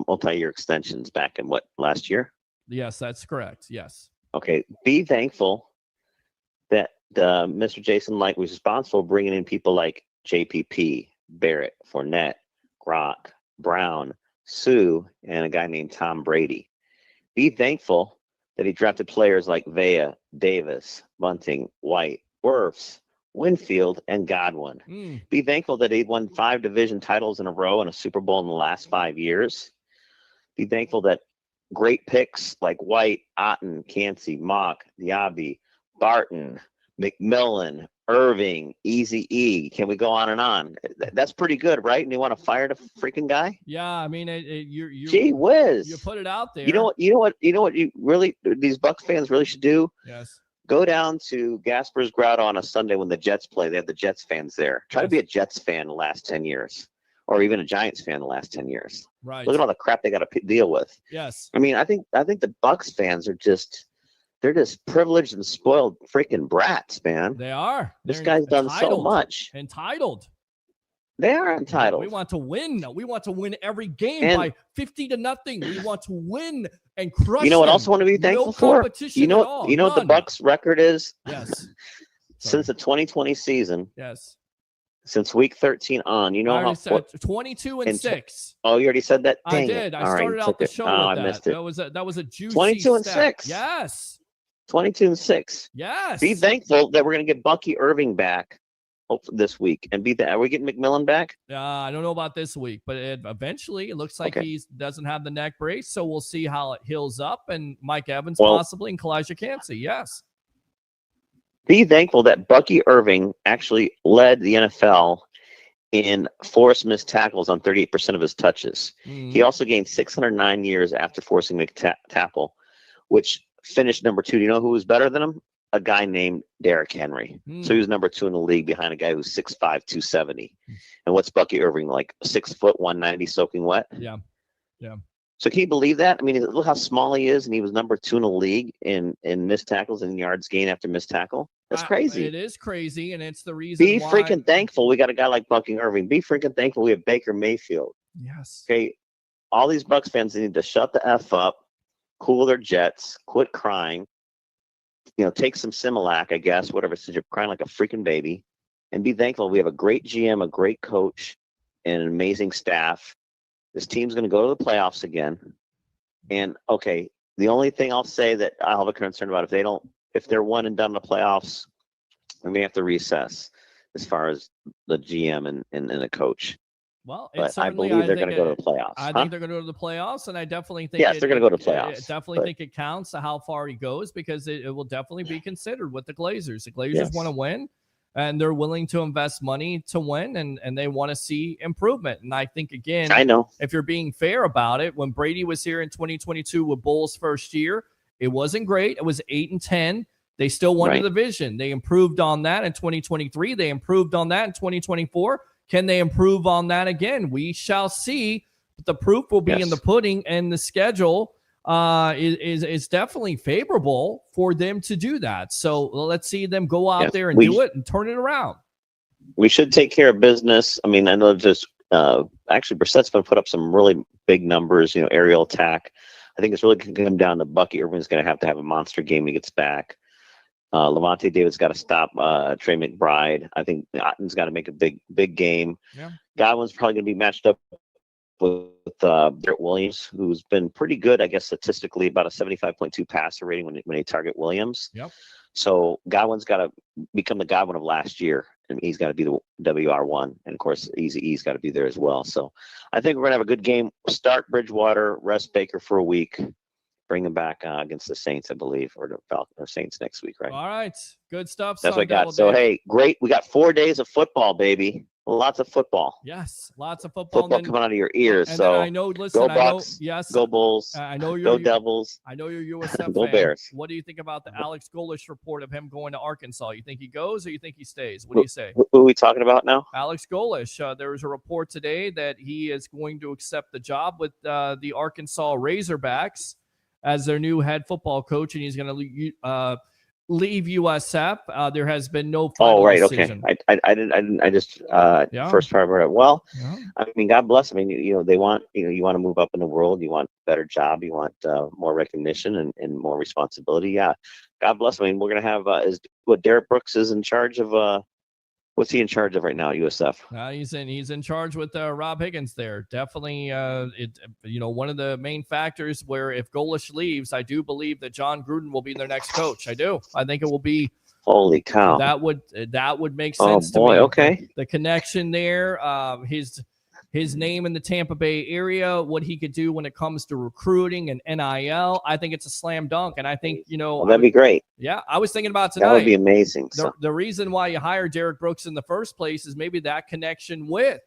multi-year extensions back in last year? Yes, that's correct. Yes. Okay. Be thankful that Mr. Jason Light was responsible for bringing in people like JPP, Barrett, Fournette, Gronk, Brown, Sue, and a guy named Tom Brady. Be thankful that he drafted players like Vea, Davis, Bunting, White, Wirfs, Winfield, and Godwin. Be thankful that he won 5 division titles in a row and a Super Bowl in the last 5 years. Be thankful that great picks like White, Otten, Cansey, Mock, Diaby, Barton, McMillan, Irving, Easy E. Can we go on and on? That's pretty good, right? And you want to fire the freaking guy? Yeah, I mean, you gee whiz, you put it out there. You know what you really, these Bucs fans really should do? Yes. Go down to Gasper's Grotto on a Sunday when the Jets play. They have the Jets fans there. Try to be a Jets fan the last 10 years, or even a Giants fan the last 10 years. Right. Look at all the crap they got to deal with. Yes. I mean, I think the Bucs fans are they're just privileged and spoiled freaking brats, man. They are. This guy's done so much. Entitled. They are entitled. We want to win. We want to win every game by 50-0. We want to win and crush. You know what them. else I want to be thankful for? You know what the Bucs record is? Yes. Since the 2020 season. Yes. Since week 13 on, you I know already how said 22 and 6. Oh, you already said that? I Dang did. it. I All right, started out the show I with that. missed it. That was a juicy 22 and stat. 6. Yes. 22 and 6. Yes. Be thankful that we're going to get Bucky Irving back hopefully this week. And are we getting McMillan back? I don't know about this week, but eventually it looks like he doesn't have the neck brace, so we'll see how it heals up. And Mike Evans possibly and Kalijah Cansey. Yes. Be thankful that Bucky Irving actually led the NFL in forced missed tackles on 38% of his touches. Mm-hmm. He also gained 609 years after forcing a tackle, which finished number 2. Do you know who was better than him? A guy named Derrick Henry. So he was number 2 in the league behind a guy who's 6'5", 270. And what's Bucky Irving like? 6 foot, 190, soaking wet? Yeah. Yeah. So can you believe that? I mean, look how small he is, and he was number 2 in the league in missed tackles and yards gained after missed tackle. That's crazy. It is crazy, and it's the reason Be why. freaking thankful we got a guy like Bucky Irving. Be freaking thankful we have Baker Mayfield. Yes. Okay, all these Bucs fans need to shut the F up, cool their jets, quit crying, take some Similac, I guess, whatever, since you're crying like a freaking baby, and be thankful we have a great GM, a great coach, and an amazing staff. This team's going to go to the playoffs again. And, okay, the only thing I'll say that I'll have a concern about, if they're one and done in the playoffs, we may have to recess as far as the GM and the coach. Well, but I believe they're going to go to the playoffs. I think they're going to go to the playoffs, and I definitely think they're going to go to playoffs. I definitely think it counts to how far he goes because it will definitely be considered with the Glazers. The Glazers want to win, and they're willing to invest money to win, and they want to see improvement. And I think, again, if you're being fair about it, when Brady was here in 2022 with Bulls' first year, it wasn't great. It was 8-10. They still won the division. They improved on that in 2023. They improved on that in 2024. Can they improve on that again? We shall see. But the proof will be in the pudding, and the schedule is definitely favorable for them to do that. So let's see them go out there and do it and turn it around. We should take care of business. I mean, I know just actually Brissett's going to put up some really big numbers, aerial attack. I think it's really going to come down to Bucky Irving's going to have a monster game when he gets back. Levante David's got to stop Trey McBride. I think Otton's got to make a big game. Yeah. Godwin's probably going to be matched up with Garrett Williams, who's been pretty good, I guess, statistically, about a 75.2 passer rating when they target Williams. Yep. So Godwin's got to become the Godwin of last year, and he's got to be the WR1. And, of course, Easy E's got to be there as well. So I think we're going to have a good game. Start Bridgewater, rest Baker for a week. Bring him back against the Saints, I believe, or the Falcons or Saints next week, right? All right. Good stuff. That's what I got. So, hey, great. We got 4 days of football, baby. Lots of football. Yes, lots of football. Football coming out of your ears. And so I know, listen, go Bucs, go Bulls, I know you're, go Devils. I know you're USF go fan. Bears. What do you think about the Alex Golish report of him going to Arkansas? You think he goes or you think he stays? What do you say? Who are we talking about now? Alex Golish. There was a report today that he is going to accept the job with the Arkansas Razorbacks as their new head football coach, and he's going to leave USF. There has been no final decision. Okay. I didn't. I just first part of it. Well, I mean, God bless. I mean, they want you want to move up in the world. You want a better job. You want more recognition and more responsibility. Yeah, God bless. I mean, we're gonna have Derek Brooks is in charge of. What's he in charge of right now at USF? He's in charge with Rob Higgins there. Definitely, one of the main factors where if Golish leaves, I do believe that John Gruden will be their next coach. I do. I think it will be. Holy cow! That would make sense to me. Okay. The connection there, his name in the Tampa Bay area, what he could do when it comes to recruiting and NIL. I think it's a slam dunk, and I think that'd be great. Yeah, I was thinking about tonight. That would be amazing. The reason why you hired Derek Brooks in the first place is maybe that connection with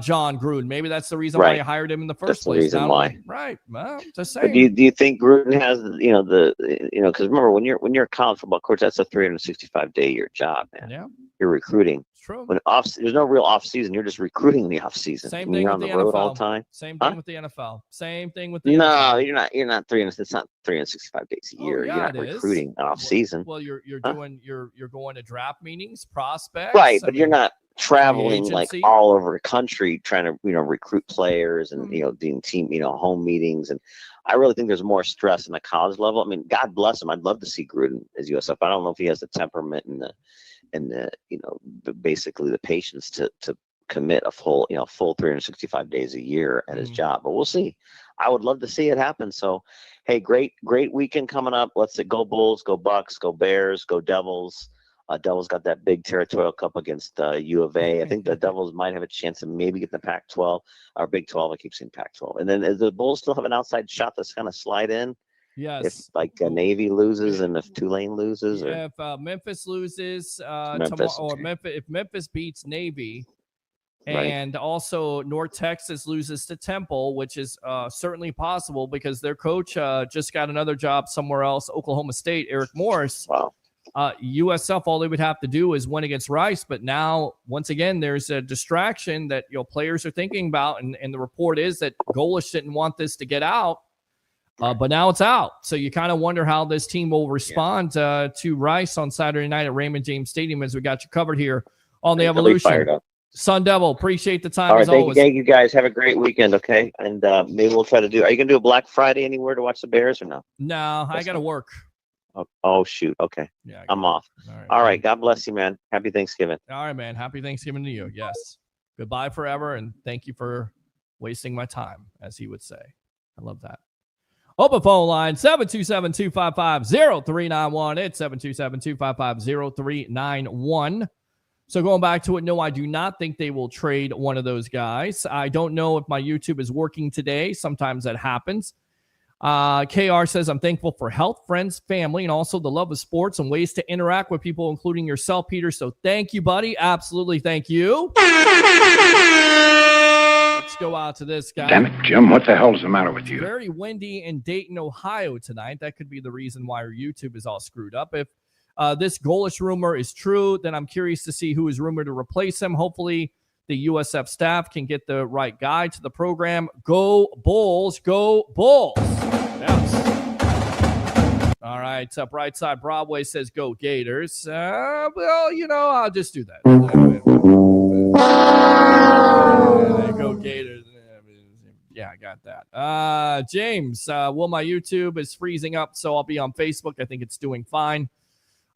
John Gruden. Maybe that's the reason why you hired him in the first place. That's the reason why. Right. Well, just saying. Do you think Gruden has because remember when you're a college football coach, that's a 365-day year job, man. Yeah. You're recruiting. It's true. When there's no real off season. You're just recruiting in the off season. Same thing you're with on the road NFL. all the time. Same thing with the NFL. Same thing with the NFL. NFL. You're not 300. It's not 365 days a year. Yeah, you're not recruiting off season. Well, you're going to draft meetings, prospects. Right, but you're not traveling like agency. all over the country trying to recruit players and doing team home meetings. And I really think there's more stress in the college level. I mean, God bless him. I'd love to see Gruden as USF. I don't know if he has the temperament and and basically the patience to commit a full 365 days a year at his job. But we'll see. I would love to see it happen. So, hey, great weekend coming up. Let's go Bulls, go Bucks, go Bears, go Devils. Devils got that big territorial cup against U of A. I think the Devils might have a chance to maybe get the Pac-12 or Big 12. I keep saying Pac-12. And then the Bulls still have an outside shot that's kind of slide in. Yes. If Navy loses and if Tulane loses, or if Memphis loses Memphis, tomorrow, okay. or if Memphis beats Navy, Right. and also North Texas loses to Temple, which is certainly possible because their coach just got another job somewhere else, Oklahoma State, Eric Morris. Wow. USF, all they would have to do is win against Rice. But now, once again, there's a distraction that players are thinking about, and the report is that Golish didn't want this to get out. But now it's out. So you kind of wonder how this team will respond to Rice on Saturday night at Raymond James Stadium, as we got you covered here on the They'll be Evolution. fired up. Sun Devil, appreciate the time All right, as always. thank you guys. Have a great weekend, okay? And maybe we'll try to do. Are you gonna do a Black Friday anywhere to watch the Bears or no? No, I got to work. Oh shoot. Okay. Yeah, I'm off. All right. All right. God bless you, man. Happy Thanksgiving. All right, man. Happy Thanksgiving to you. Yes. Goodbye forever, and thank you for wasting my time, as he would say. I love that. Open phone line, 727-255-0391. It's 727-255-0391. So going back to it, no, I do not think they will trade one of those guys. I don't know if my YouTube is working today. Sometimes that happens. KR says, I'm thankful for health, friends, family, and also the love of sports and ways to interact with people, including yourself, Peter. So thank you, buddy. Absolutely thank you. Let's go out to this guy. Damn it, Jim, what the hell's the matter with It's you? very windy in Dayton, Ohio tonight. That could be the reason why our YouTube is all screwed up. If this Golish rumor is true, then I'm curious to see who is rumored to replace him. Hopefully, the USF staff can get the right guy to the program. Go Bulls, go Bulls. Yes. All right. Bright Side Broadway says go Gators. Well, I'll just do that. Go Gators. Yeah, I got that. James, my YouTube is freezing up, so I'll be on Facebook. I think it's doing fine.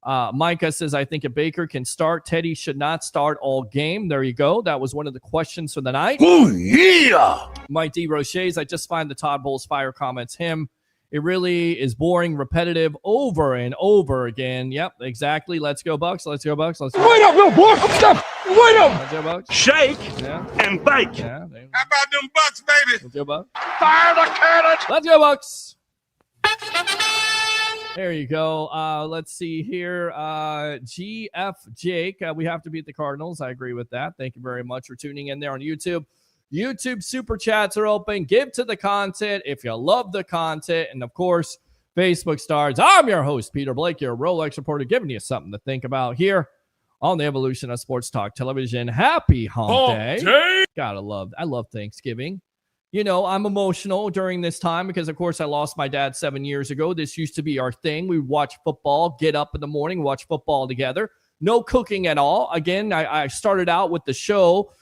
Micah says, I think if Baker can start, Teddy should not start all game. There you go. That was one of the questions for the night. Oh, yeah. Mike D. Roche's, I just find the Todd Bowles fire comments him. It really is boring, repetitive, over and over again. Yep, exactly. Let's go, Bucks. Let's go, Bucks. Let's go. Wait up, little boy. Stop. Wait up. Let's go, Bucks. Shake Yeah. and bake. Yeah. How about them Bucks, baby? Let's go, Bucks. Fire the cannon. Let's go, Bucks. There you go. Let's see here. GF Jake, we have to beat the Cardinals. I agree with that. Thank you very much for tuning in there on YouTube. YouTube super chats are open. Give to the content if you love the content. And of course, Facebook stars. I'm your host, Peter Blake, your Rolex reporter, giving you something to think about here on the Evolution of Sports Talk Television. Happy Hump Day. I love Thanksgiving. I'm emotional during this time because, of course, I lost my dad 7 years ago. This used to be our thing. We would watch football, get up in the morning, watch football together. No cooking at all. Again, I started out with the show,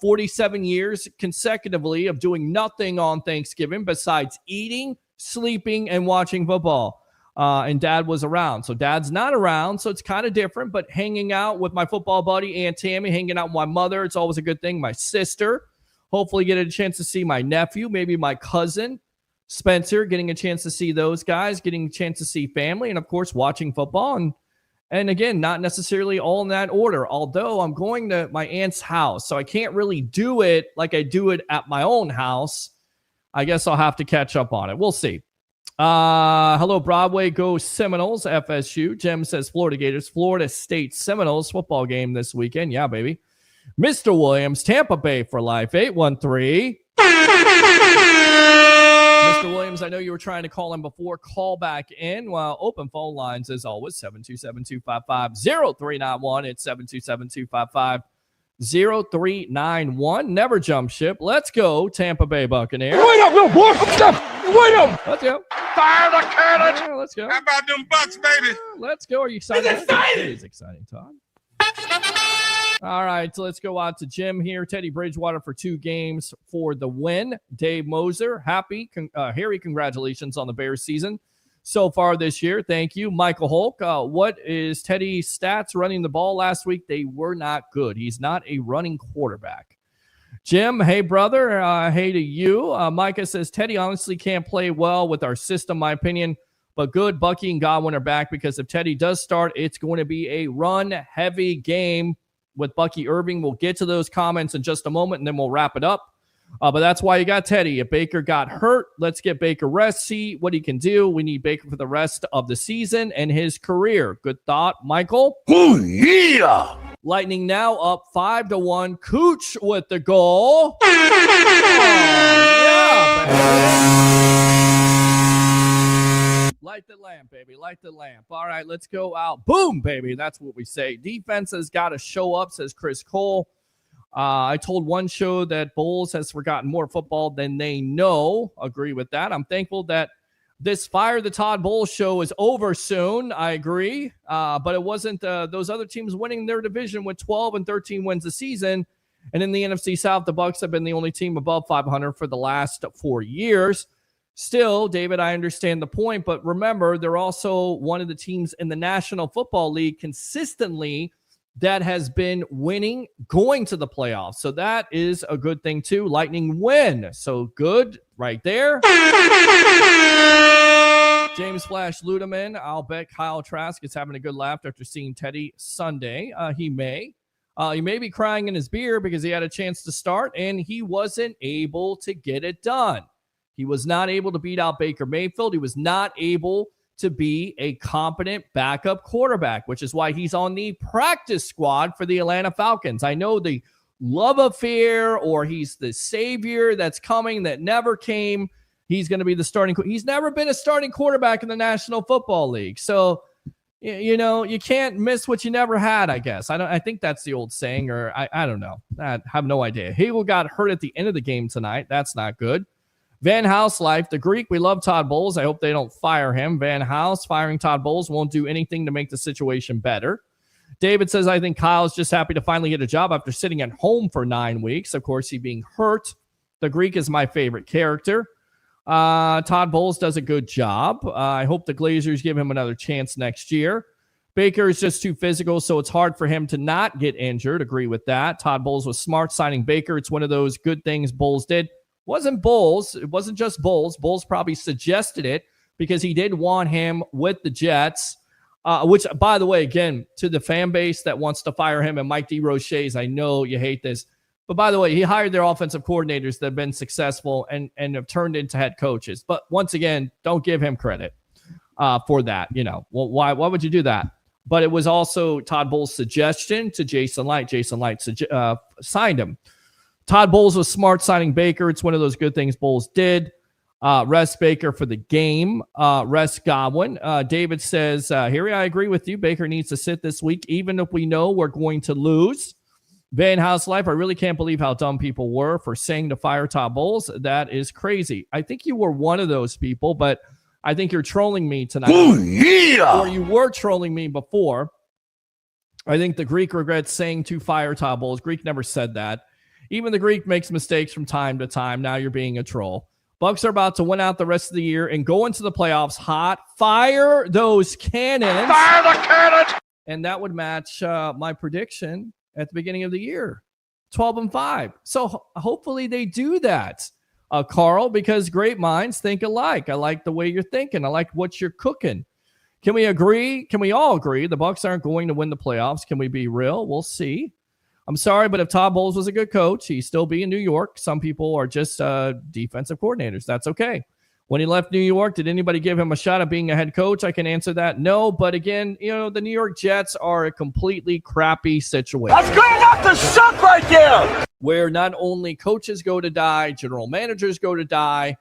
47 years consecutively of doing nothing on Thanksgiving besides eating, sleeping, and watching football. And Dad was around. So Dad's not around, so it's kind of different. But hanging out with my football buddy, Aunt Tammy, hanging out with my mother, it's always a good thing. My sister. Hopefully get a chance to see my nephew, maybe my cousin, Spencer, getting a chance to see those guys, getting a chance to see family, and, of course, watching football. And again, not necessarily all in that order, although I'm going to my aunt's house, so I can't really do it like I do it at my own house. I guess I'll have to catch up on it. We'll see. Hello, Broadway. Go Seminoles, FSU. Jim says Florida Gators, Florida State Seminoles football game this weekend. Yeah, baby. Mr. Williams, Tampa Bay for life, 813. Mr. Williams, I know you were trying to call in before. Call back in. Well, open phone lines, as always, 727-255-0391. It's 727-255-0391. Never jump ship. Let's go, Tampa Bay Buccaneers. Wait up, little boy. Stop. Wait up. Let's go. Fire the cannon. Yeah, let's go. How about them Bucks, baby? Let's go. Are you excited? It's exciting. It is exciting, Todd. All right, so let's go out to Jim here. Teddy Bridgewater for 2 games for the win. Dave Moser, Harry, congratulations on the Bears season. so far this year. Thank you. Michael Hulk, what is Teddy's stats running the ball last week? They were not good. He's not a running quarterback. Jim, hey, brother. Hey to you. Micah says, Teddy honestly can't play well with our system, my opinion. But good, Bucky and Godwin are back because if Teddy does start, it's going to be a run-heavy game with Bucky Irving. We'll get to those comments in just a moment, and then we'll wrap it up. But that's why you got Teddy. If Baker got hurt, let's get Baker rest, see what he can do. We need Baker for the rest of the season and his career. Good thought, Michael. Oh, yeah. Lightning now up 5-1. Cooch with the goal. Oh, yeah, baby. Light the lamp, baby. Light the lamp. All right, let's go out. Boom, baby. That's what we say. Defense has got to show up, says Chris Cole. I told one show that Bulls has forgotten more football than they know. Agree with that. I'm thankful that this Fire the Todd Bowles show is over soon. I agree. But it wasn't those other teams winning their division with 12 and 13 wins a season. And in the NFC South, the Bucs have been the only team above 500 for the last 4 years. Still, David, I understand the point, but remember, they're also one of the teams in the National Football League consistently that has been winning, going to the playoffs. So that is a good thing, too. Lightning win. So good right there. James Flash Ludeman, I'll bet Kyle Trask is having a good laugh after seeing Teddy Sunday. He may be crying in his beer because he had a chance to start, and he wasn't able to get it done. He was not able to beat out Baker Mayfield. He was not able to be a competent backup quarterback, which is why he's on the practice squad for the Atlanta Falcons. I know the love affair, or he's the savior that's coming that never came. He's going to be the starting. He's never been a starting quarterback in the National Football League. So, you know, you can't miss what you never had, I guess. I think that's the old saying, or I don't know. I have no idea. Hagel got hurt at the end of the game tonight. That's not good. Van House Life, the Greek, we love Todd Bowles. I hope they don't fire him. Van House, firing Todd Bowles won't do anything to make the situation better. David says, I think Kyle's just happy to finally get a job after sitting at home for 9 weeks. Of course, he being hurt. The Greek is my favorite character. Todd Bowles does a good job. I hope the Glazers give him another chance next year. Baker is just too physical, so it's hard for him to not get injured. Agree with that. Todd Bowles was smart signing Baker. It's one of those good things Bowles did. Wasn't Bowles. It wasn't just Bowles. Bowles probably suggested it because he did want him with the Jets, which, by the way, again, to the fan base that wants to fire him and Mike DeRoche's, I know you hate this, but by the way, he hired their offensive coordinators that have been successful and have turned into head coaches. But once again, don't give him credit for that. You know, well, why would you do that? But it was also Todd Bowles' suggestion to Jason Light. Jason Light signed him. Todd Bowles was smart signing Baker. It's one of those good things Bowles did. Rest Baker for the game. Rest Godwin. David says, Harry, I agree with you. Baker needs to sit this week, even if we know we're going to lose. Van House Life, I really can't believe how dumb people were for saying to fire Todd Bowles. That is crazy. I think you were one of those people, but I think you're trolling me tonight. Oh, yeah. Or you were trolling me before. I think the Greek regrets saying to fire Todd Bowles. Greek never said that. Even the Greek makes mistakes from time to time. Now you're being a troll. Bucs are about to win out the rest of the year and go into the playoffs hot. Fire those cannons. Fire the cannon. And that would match my prediction at the beginning of the year. 12-5. So hopefully they do that, Carl, because great minds think alike. I like the way you're thinking. I like what you're cooking. Can we agree? Can we all agree the Bucs aren't going to win the playoffs? Can we be real? We'll see. I'm sorry, but if Todd Bowles was a good coach, he'd still be in New York. Some people are just defensive coordinators. That's okay. When he left New York, did anybody give him a shot at being a head coach? I can answer that. No, but again, you know, the New York Jets are a completely crappy situation. That's good enough to suck right there. Where not only coaches go to die, general managers go to die,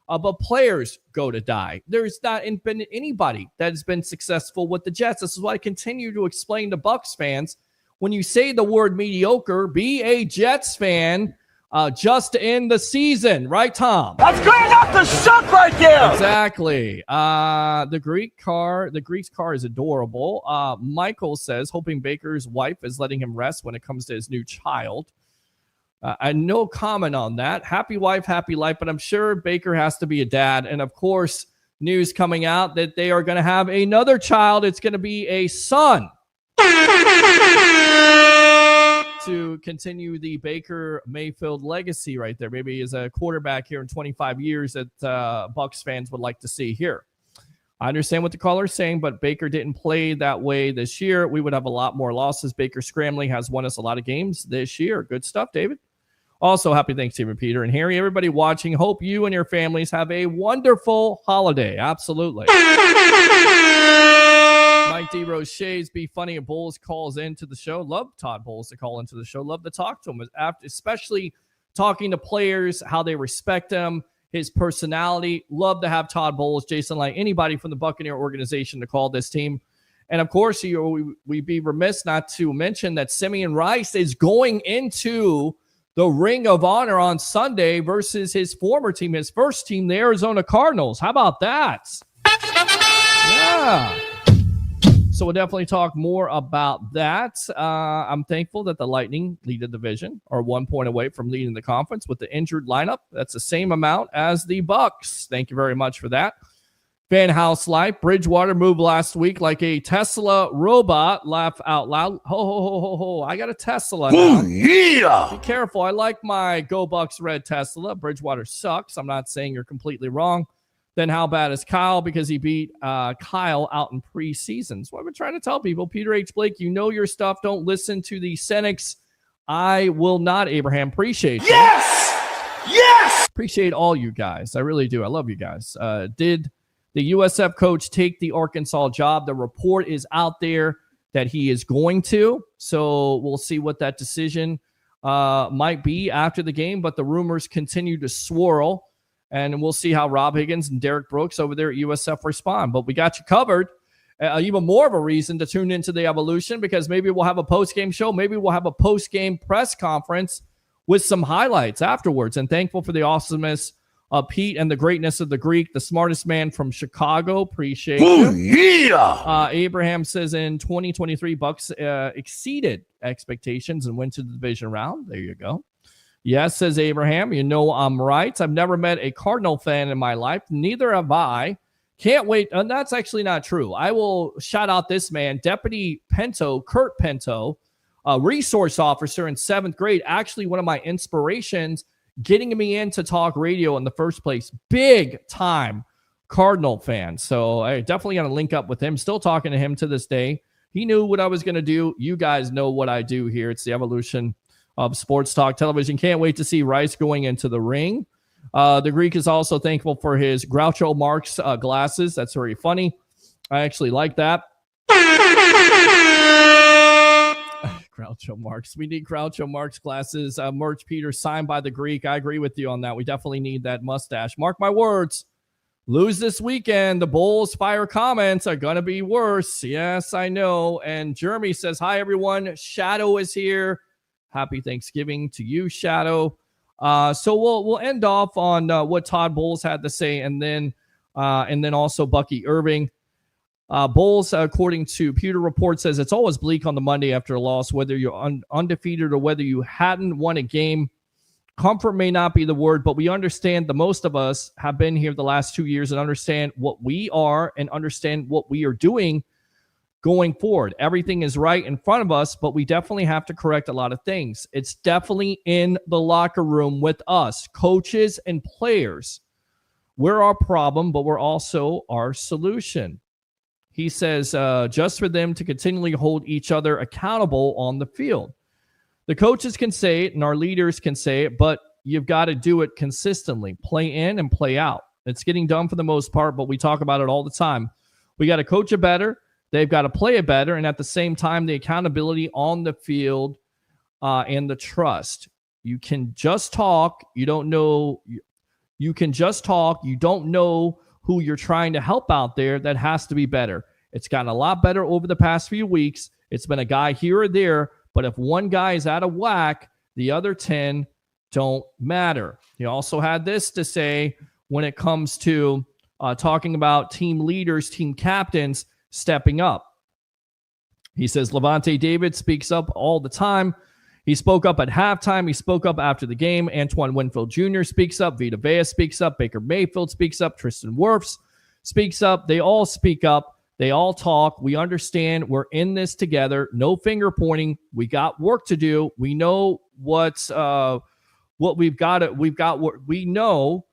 but players go to die. There's not been anybody that has been successful with the Jets. This is why I continue to explain to Bucs fans, when you say the word mediocre, be a Jets fan just to end the season. Right, Tom? That's good enough to suck right there. Exactly. The Greek's car is adorable. Michael says, hoping Baker's wife is letting him rest when it comes to his new child. No comment on that. Happy wife, happy life. But I'm sure Baker has to be a dad. And, of course, news coming out that they are going to have another child. It's going to be a son to continue the Baker Mayfield legacy right there. Maybe as a quarterback here in 25 years that Bucs fans would like to see here. I understand what the caller is saying, but Baker didn't play that way this year. We would have a lot more losses. Baker scrambling has won us a lot of games this year. Good stuff, David. Also, happy Thanksgiving, Peter and Harry. Everybody watching, hope you and your families have a wonderful holiday. Absolutely. Mike D. Roche's Be Funny and Bowles calls into the show. Love Todd Bowles to call into the show. Love to talk to him, especially talking to players, how they respect him, his personality. Love to have Todd Bowles, Jason Light, anybody from the Buccaneer organization to call this team. And, of course, we'd be remiss not to mention that Simeon Rice is going into the Ring of Honor on Sunday versus his former team, his first team, the Arizona Cardinals. How about that? Yeah. So we'll definitely talk more about that. I'm thankful that the Lightning lead the division, are 1 point away from leading the conference with the injured lineup. That's the same amount as the Bucs. Thank you very much for that. Fan House Life. Bridgewater moved last week like a Tesla robot. Laugh out loud. Ho, ho, ho, ho, ho. I got a Tesla now. Oh, yeah. Be careful. I like my Go Bucs red Tesla. Bridgewater sucks. I'm not saying you're completely wrong. Then how bad is Kyle? Because he beat Kyle out in preseason. So I've been trying to tell people, Peter H. Blake, you know your stuff. Don't listen to the cynics. I will not, Abraham. Appreciate you. Yes! Yes! Appreciate all you guys. I really do. I love you guys. Did the USF coach take the Arkansas job? The report is out there that he is going to. So we'll see what that decision might be after the game. But the rumors continue to swirl. And we'll see how Rob Higgins and Derek Brooks over there at USF respond. But we got you covered. Even more of a reason to tune into the Evolution, because maybe we'll have a post-game show. Maybe we'll have a post-game press conference with some highlights afterwards. And thankful for the awesomeness of Pete and the greatness of the Greek, the smartest man from Chicago. Appreciate you. Yeah. Abraham says in 2023, Bucs exceeded expectations and went to the division round. There you go. Yes, says Abraham. You know I'm right. I've never met a Cardinal fan in my life. Neither have I. Can't wait. And that's actually not true. I will shout out this man, Deputy Pinto, Kurt Pinto, a resource officer in 7th grade. Actually, one of my inspirations getting me into talk radio in the first place. Big time Cardinal fan. So I definitely got to link up with him. Still talking to him to this day. He knew what I was going to do. You guys know what I do here. It's the Evolution of Sports Talk Television. Can't wait to see Rice going into the ring. The Greek is also thankful for his Groucho Marx glasses. That's very funny. I actually like that. Groucho Marx. We need Groucho Marx glasses. Merch, Peter, signed by the Greek. I agree with you on that. We definitely need that mustache. Mark my words. Lose this weekend. The Bulls fire comments are going to be worse. Yes, I know. And Jeremy says, hi, everyone. Shadow is here. Happy Thanksgiving to you, Shadow. So we'll end off on what Todd Bowles had to say, and then also Bucky Irving. Bowles, according to Pewter Report, says it's always bleak on the Monday after a loss, whether you're undefeated or whether you hadn't won a game. Comfort may not be the word, but we understand the most of us have been here the last 2 years and understand what we are and understand what we are doing going forward. Everything is right in front of us, but we definitely have to correct a lot of things. It's definitely in the locker room with us, coaches and players. We're our problem, but we're also our solution. He says, just for them to continually hold each other accountable on the field. The coaches can say it and our leaders can say it, but you've got to do it consistently. Play in and play out. It's getting done for the most part, but we talk about it all the time. We got to coach it better. They've got to play it better, and at the same time, the accountability on the field and the trust. You can just talk. You don't know. You can just talk. You don't know who you're trying to help out there. That has to be better. It's gotten a lot better over the past few weeks. It's been a guy here or there, but if one guy is out of whack, the other 10 don't matter. He also had this to say when it comes to talking about team leaders, team captains, stepping up. He says Levante David speaks up all the time. He spoke up at halftime. He spoke up after the game. Antoine Winfield Jr. speaks up. Vita Vea speaks up. Baker Mayfield speaks up. Tristan Wirfs speaks up. They all speak up. They all talk. We understand we're in this together. No finger pointing. We got work to do. We know what we've got. We know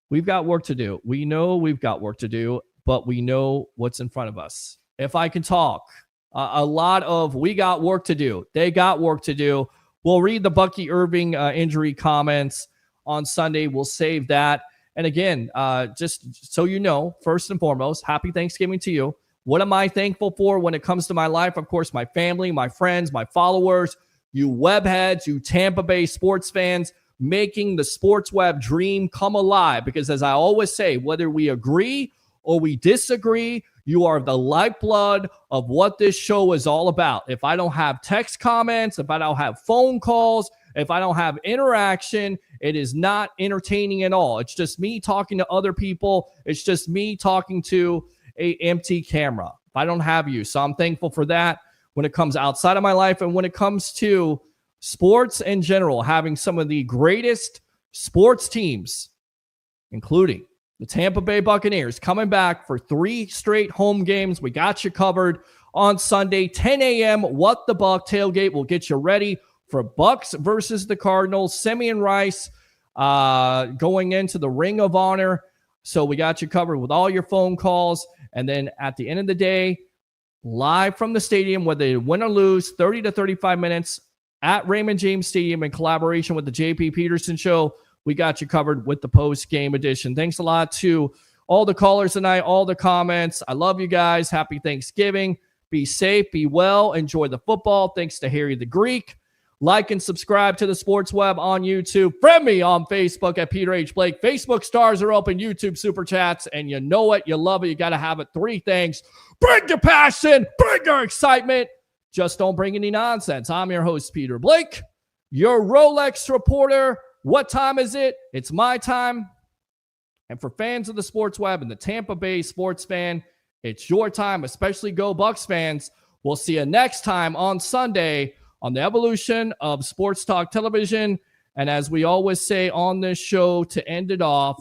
we've got work to do. We know we've got work to do, but we know what's in front of us. If I can talk, a lot of we got work to do. They got work to do. We'll read the Bucky Irving injury comments on Sunday. We'll save that. And again, just so you know, first and foremost, happy Thanksgiving to you. What am I thankful for when it comes to my life? Of course, my family, my friends, my followers, you webheads, you Tampa Bay sports fans, making the sports web dream come alive. Because as I always say, whether we agree or we disagree, you are the lifeblood of what this show is all about. If I don't have text comments, if I don't have phone calls, if I don't have interaction, it is not entertaining at all. It's just me talking to other people. It's just me talking to an empty camera. If I don't have you. So I'm thankful for that when it comes outside of my life and when it comes to sports in general, having some of the greatest sports teams, including the Tampa Bay Buccaneers, coming back for 3 straight home games. We got you covered on Sunday, 10 a.m. What the Buck tailgate will get you ready for Bucs versus the Cardinals. Simeon Rice going into the Ring of Honor. So we got you covered with all your phone calls. And then at the end of the day, live from the stadium, whether they win or lose, 30 to 35 minutes at Raymond James Stadium in collaboration with the JP Peterson Show. We got you covered with the post-game edition. Thanks a lot to all the callers tonight, all the comments. I love you guys. Happy Thanksgiving. Be safe, be well, enjoy the football. Thanks to Harry the Greek. Like and subscribe to the Sports Web on YouTube. Friend me on Facebook at Peter H. Blake. Facebook stars are open, YouTube super chats, and you know it, you love it, you got to have it. 3 things. Bring your passion, bring your excitement. Just don't bring any nonsense. I'm your host, Peter Blake, your Rolex reporter. What time is it? It's my time. And for fans of the Sports Web and the Tampa Bay sports fan, it's your time, especially Go Bucs fans. We'll see you next time on Sunday on the evolution of Sports Talk Television. And as we always say on this show to end it off,